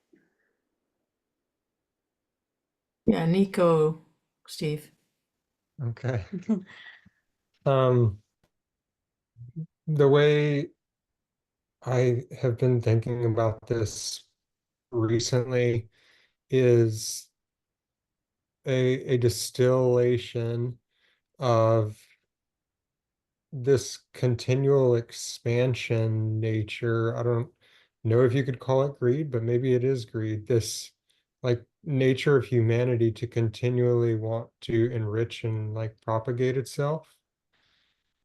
Yeah, Nico, Steve. Okay. The way I have been thinking about this recently is a distillation of this continual expansion nature. I don't know if you could call it greed, but maybe it is greed. This like nature of humanity to continually want to enrich and like propagate itself.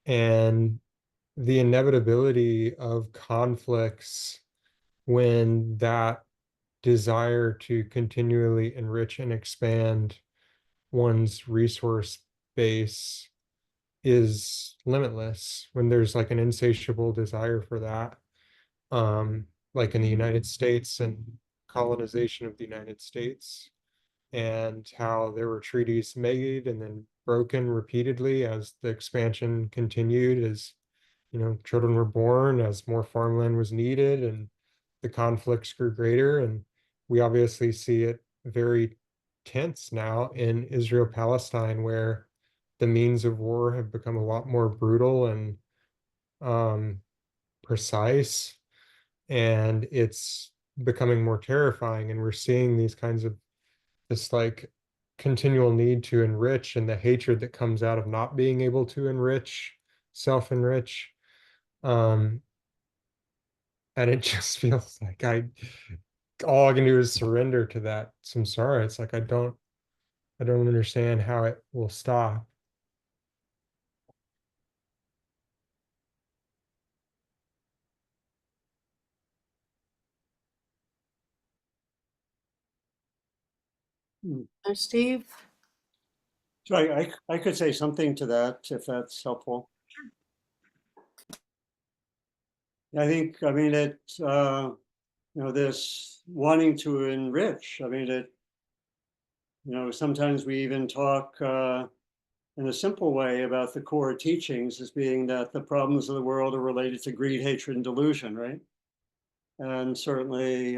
And the inevitability of conflicts when that desire to continually enrich and expand one's resource base is limitless, when there's like an insatiable desire for that, like in the United States and colonization of the United States, and how there were treaties made and then broken repeatedly as the expansion continued, as children were born, as more farmland was needed, and the conflicts grew greater. And we obviously see it very tense now in Israel Palestine, where the means of war have become a lot more brutal and precise, and it's becoming more terrifying. And we're seeing these kinds of this like continual need to enrich, and the hatred that comes out of not being able to enrich, self-enrich. And it just feels like all I can do is surrender to that samsara. It's like I don't understand how it will stop. Steve? So I could say something to that if that's helpful. I mean, this wanting to enrich, I mean, sometimes we even talk in a simple way about the core teachings as being that the problems of the world are related to greed, hatred, and delusion, right? And certainly,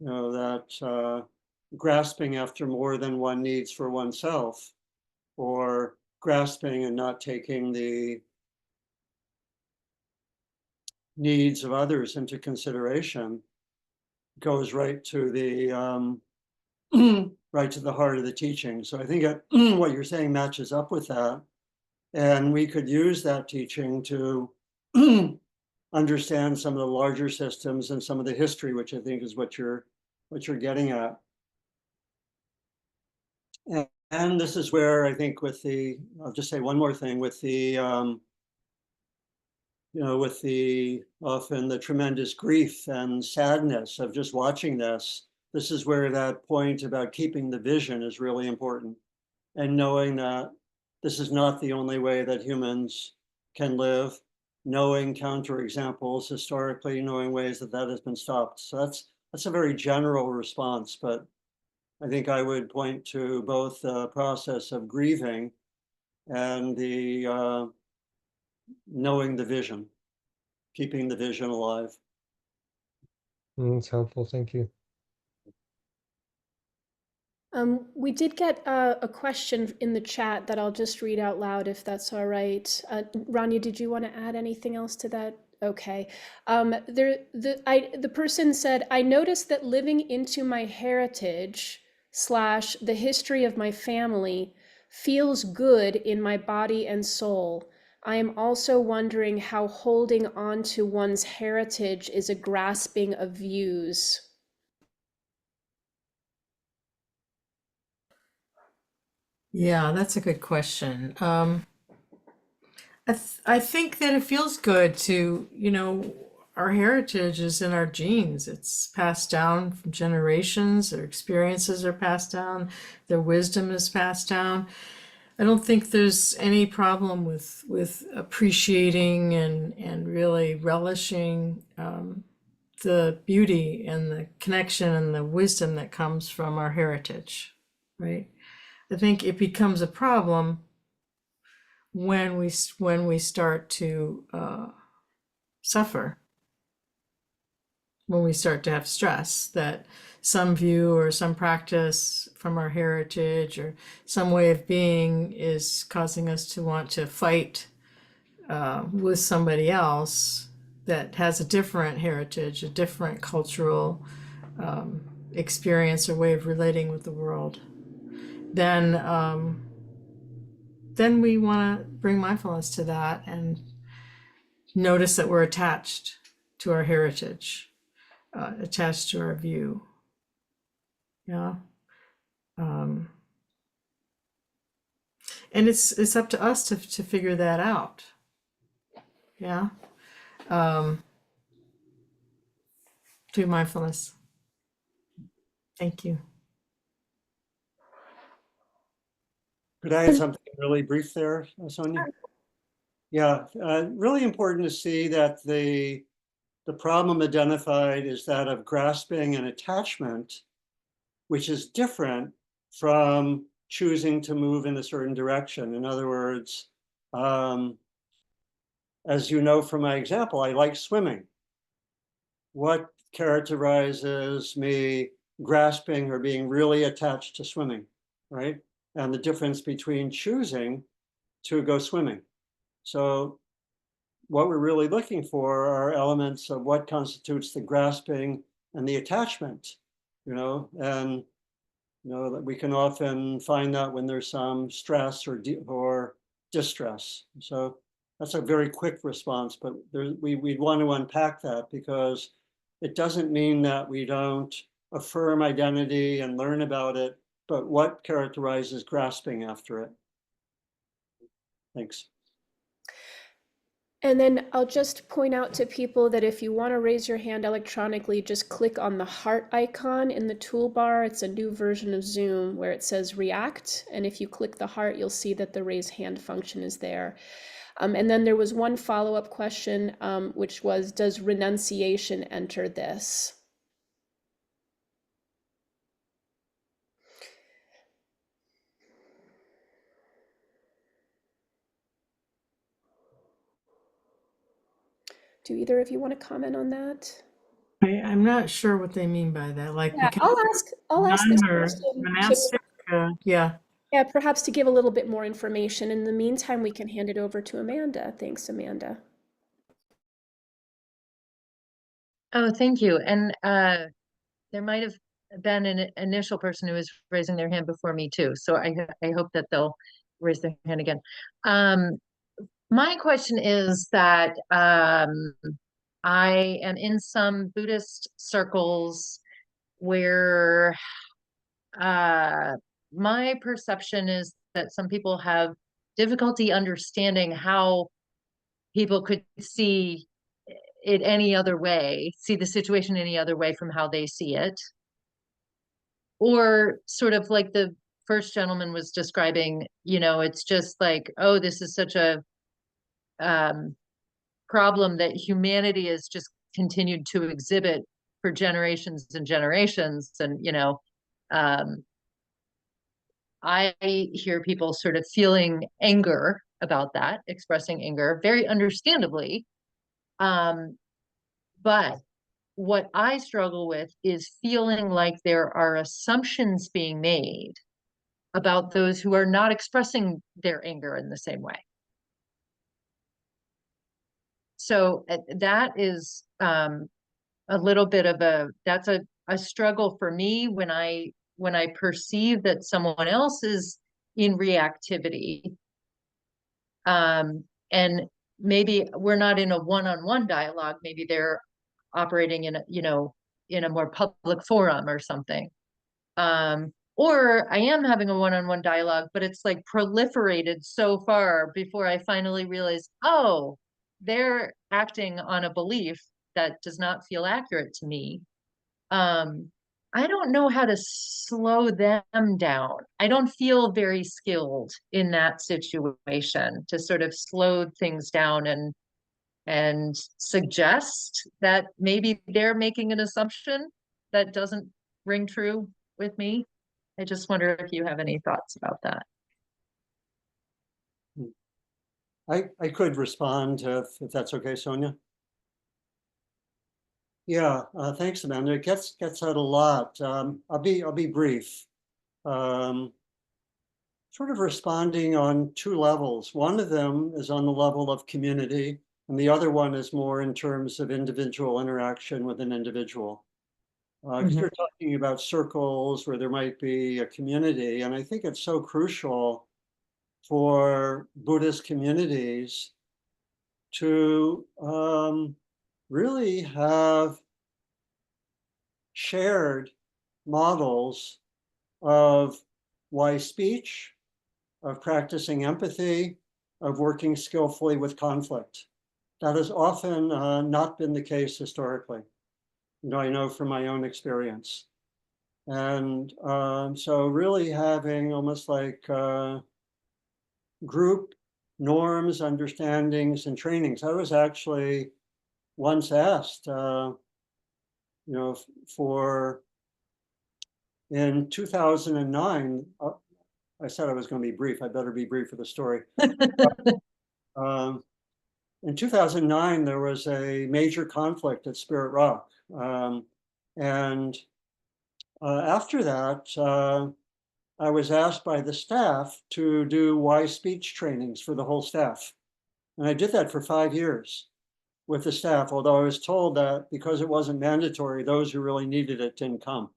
that grasping after more than one needs for oneself, or grasping and not taking the needs of others into consideration, goes right to the right to the heart of the teaching. So I think what you're saying matches up with that, and we could use that teaching to understand some of the larger systems and some of the history, which I think is what you're getting at. And this is where I think I'll just say one more thing with the often the tremendous grief and sadness of just watching this. This is where that point about keeping the vision is really important. and knowing that this is not the only way that humans can live, knowing counterexamples historically, knowing ways that that has been stopped. So that's a very general response, but I think I would point to both the process of grieving and the knowing the vision, keeping the vision alive. That's helpful. Thank you. We did get a question in the chat that I'll just read out loud if that's all right. Ronya, did you want to add anything else to that? Okay. The person said, I noticed that living into my heritage / the history of my family feels good in my body and soul. I am also wondering how holding on to one's heritage is a grasping of views. Yeah, that's a good question. I think that it feels good to, our heritage is in our genes. It's passed down from generations. Their experiences are passed down. Their wisdom is passed down. I don't think there's any problem with appreciating and really relishing the beauty and the connection and the wisdom that comes from our heritage, right? I think it becomes a problem when we start to suffer, when we start to have stress that some view or some practice from our heritage or some way of being is causing us to want to fight with somebody else that has a different heritage, a different cultural experience or way of relating with the world. Then we want to bring mindfulness to that and notice that we're attached to our heritage, attached to our view. Yeah. And it's up to us to figure that out. Yeah. Do mindfulness. Thank you. Could I add something really brief there, Sonia? Yeah, really important to see that the problem identified is that of grasping and attachment, which is different from choosing to move in a certain direction. In other words, as you know from my example, I like swimming. What characterizes me grasping or being really attached to swimming, right? And the difference between choosing to go swimming. So what we're really looking for are elements of what constitutes the grasping and the attachment, and that we can often find that when there's some stress or distress. So that's a very quick response, but we'd want to unpack that because it doesn't mean that we don't affirm identity and learn about it, but what characterizes grasping after it. Thanks. And then I'll just point out to people that if you want to raise your hand electronically, just click on the heart icon in the toolbar. It's a new version of Zoom where it says react. And if you click the heart, you'll see that the raise hand function is there. And then there was one follow-up question, which was, does renunciation enter this? Do either of you want to comment on that? I'm not sure what they mean by that. Like, Yeah, I'll ask this person monastic. Yeah. Yeah, perhaps to give a little bit more information. In the meantime, we can hand it over to Amanda. Thanks, Amanda. Oh, thank you. And there might have been an initial person who was raising their hand before me too. So I hope that they'll raise their hand again. My question is that I am in some Buddhist circles where my perception is that some people have difficulty understanding how people could see it any other way, see the situation any other way from how they see it. Or sort of like the first gentleman was describing, you know, it's just like, oh, this is such a problem that humanity has just continued to exhibit for generations and generations. And, you know, I hear people sort of feeling anger about that, expressing anger very understandably. But what I struggle with is feeling like there are assumptions being made about those who are not expressing their anger in the same way. So that is a little bit of that's a struggle for me when I perceive that someone else is in reactivity. And maybe we're not in a one-on-one dialogue, maybe they're operating in a, you know, in a more public forum or something. Or I am having a one-on-one dialogue, but it's like proliferated so far before I finally realize, oh, they're acting on a belief that does not feel accurate to me. I don't know how to slow them down. I don't feel very skilled in that situation to sort of slow things down and suggest that maybe they're making an assumption that doesn't ring true with me. I just wonder if you have any thoughts about that. I could respond if that's okay, Sonia. Yeah, thanks, Amanda. It gets at a lot. I'll be brief. Sort of responding on two levels. One of them is on the level of community, and the other one is more in terms of individual interaction with an individual. Because you're talking about circles where there might be a community, and I think it's so crucial for Buddhist communities to really have shared models of wise speech, of practicing empathy, of working skillfully with conflict. That has often not been the case historically. You know, I know from my own experience. And so really having almost like group norms, understandings, and trainings. I was actually once asked, you know, for in 2009, I said I was going to be brief. I better be brief for the story. In 2009, there was a major conflict at Spirit Rock. And after that, I was asked by the staff to do wise speech trainings for the whole staff. And I did that for 5 years with the staff, although I was told that because it wasn't mandatory, those who really needed it didn't come.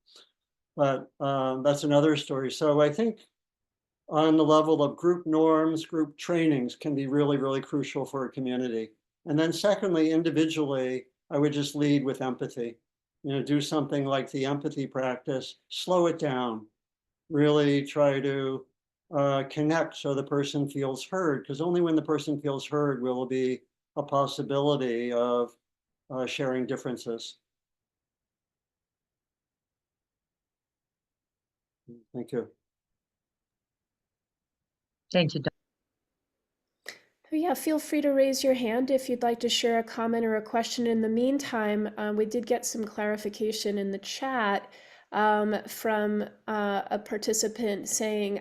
But that's another story. So I think on the level of group norms, group trainings can be really, really crucial for a community. And then secondly, individually, I would just lead with empathy. You know, do something like the empathy practice, slow it down, really try to connect so the person feels heard, because only when the person feels heard will there be a possibility of sharing differences. Thank you. Thank you. Oh, yeah, feel free to raise your hand if you'd like to share a comment or a question. In the meantime, we did get some clarification in the chat from a participant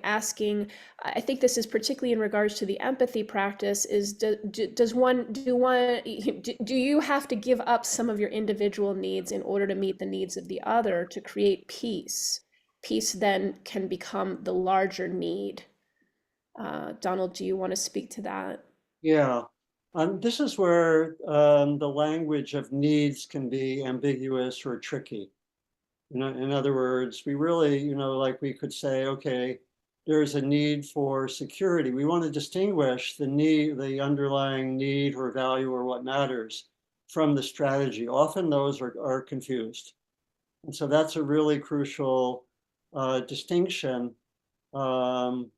asking, I think this is particularly in regards to the empathy practice, is do you have to give up some of your individual needs in order to meet the needs of the other to create peace? Peace then can become the larger need. Donald, do you want to speak to that? Yeah, this is where the language of needs can be ambiguous or tricky. You know, in other words, we really, you know, like we could say, okay, there's a need for security. We want to distinguish the need, the underlying need or value or what matters from the strategy. Often those are confused. And so that's a really crucial distinction. And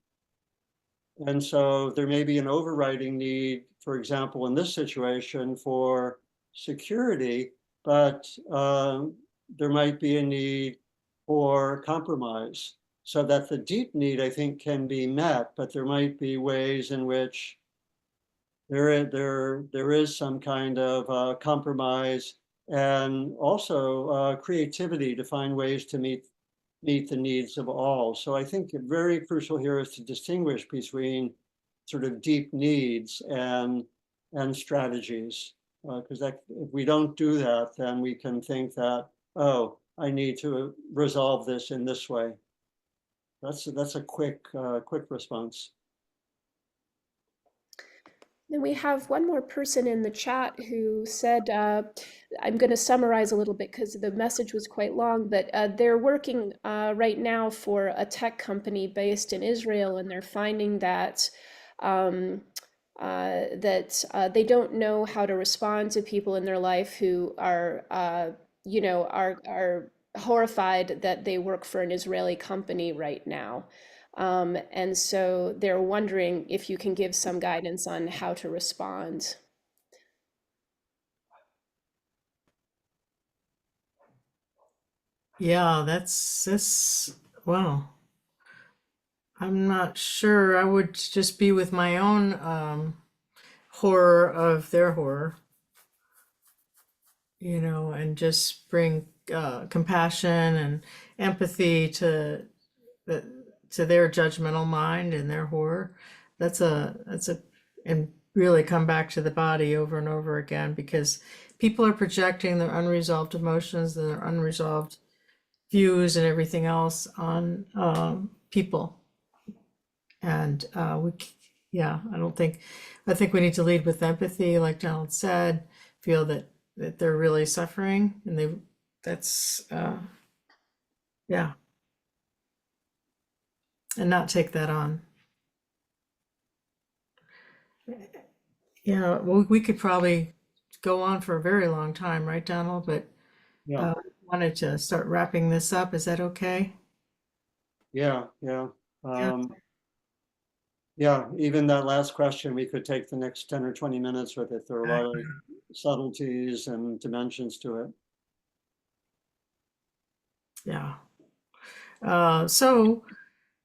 so there may be an overriding need, for example, in this situation for security, but there might be a need for compromise. so that the deep need, I think, can be met, but there might be ways in which there is some kind of compromise, and also creativity to find ways to meet the needs of all. So I think very crucial here is to distinguish between sort of deep needs and strategies, because if we don't do that, then we can think that, oh, I need to resolve this in this way. That's a quick response. Then we have one more person in the chat who said, I'm going to summarize a little bit because the message was quite long, but they're working right now for a tech company based in Israel, and they're finding that they don't know how to respond to people in their life who are, are horrified that they work for an Israeli company right now. And so they're wondering if you can give some guidance on how to respond. Yeah, that's wow. I'm not sure. I would just be with my own horror of their horror, and just bring compassion and empathy the, to their judgmental mind and their horror. And really come back to the body over and over again, because people are projecting their unresolved emotions, their unresolved views and everything else on people. And yeah, I think we need to lead with empathy, like Donald said, feel that they're really suffering, and that's yeah, and not take that on. Yeah, well, we could probably go on for a very long time, right, Donald? But Yeah, wanted to start wrapping this up. Is that okay? yeah. Yeah. Yeah, even that last question, we could take the next 10 or 20 minutes with it. There are a lot of subtleties and dimensions to it. Yeah. So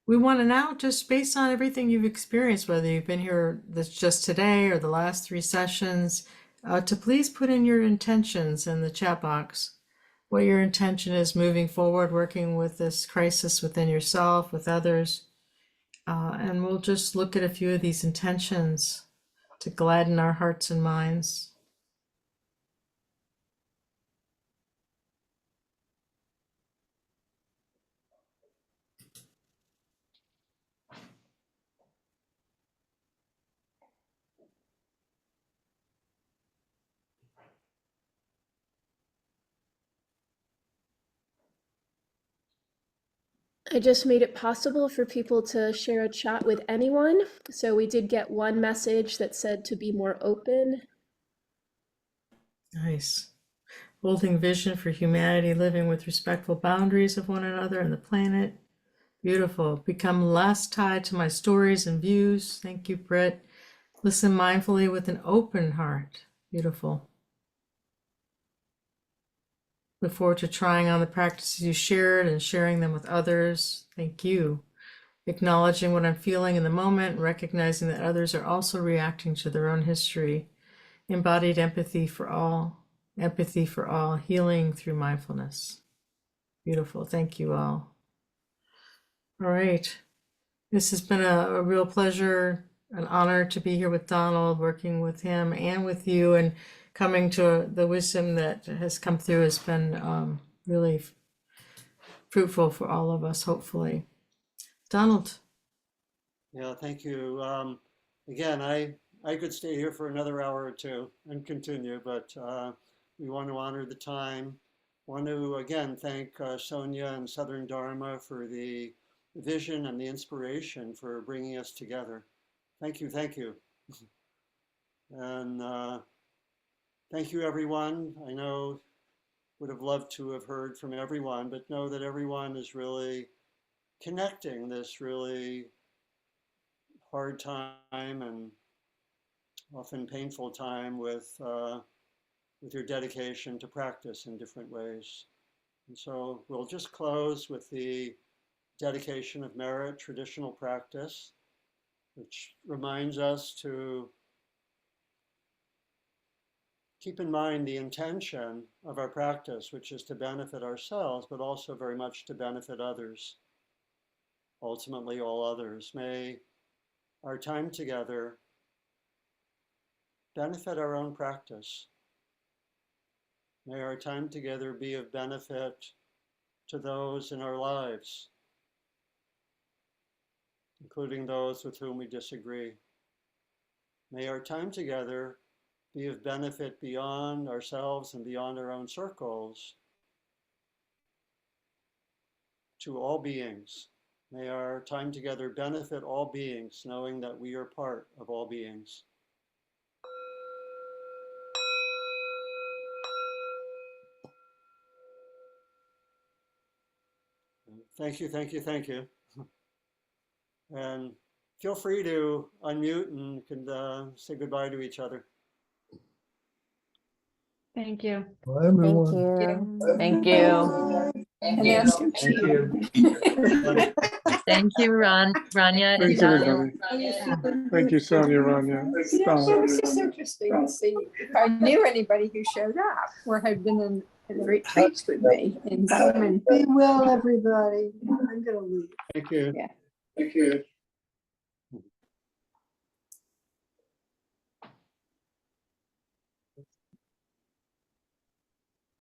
we want to now, just based on everything you've experienced, whether you've been here this just today or the last 3 sessions, to please put in your intentions in the chat box. What your intention is moving forward, working with this crisis within yourself, with others. And we'll just look at a few of these intentions to gladden our hearts and minds. I just made it possible for people to share a chat with anyone. So we did get one message that said to be more open. Nice. Holding vision for humanity, living with respectful boundaries of one another and the planet. Beautiful. Become less tied to my stories and views. Thank you, Britt. Listen mindfully with an open heart. Beautiful. Look forward to trying on the practices you shared and sharing them with others. Thank you. Acknowledging what I'm feeling in the moment, recognizing that others are also reacting to their own history. Embodied empathy for all. Empathy for all. Healing through mindfulness. Beautiful. Thank you all. All right. This has been a real pleasure, an honor to be here with Donald, working with him and with you, and coming to the wisdom that has come through has been really fruitful for all of us, hopefully. Donald. Yeah, thank you. Again, I could stay here for another hour or two and continue, but we want to honor the time. Want to again thank Sonia and Southern Dharma for the vision and the inspiration for bringing us together. Thank you, thank you. And thank you, everyone. I know would have loved to have heard from everyone, but know that everyone is really connecting this really hard time and often painful time with your dedication to practice in different ways. And so we'll just close with the dedication of merit, traditional practice, which reminds us to keep in mind the intention of our practice, which is to benefit ourselves, but also very much to benefit others, ultimately all others. May our time together benefit our own practice. May our time together be of benefit to those in our lives, including those with whom we disagree. May our time together be of benefit beyond ourselves and beyond our own circles to all beings. May our time together benefit all beings, knowing that we are part of all beings. Thank you, thank you, thank you. And feel free to unmute and can say goodbye to each other. Thank you. Bye, everyone. Thank you. And ask him Thank you. Thank you, Ronya. Thanks, and everybody. Thank you, Sonia, Ronya. It was just interesting to see if I knew anybody who showed up or had been in retreats with me in Bowman. Be well, everybody. I'm gonna leave. Thank you. Yeah. Thank you.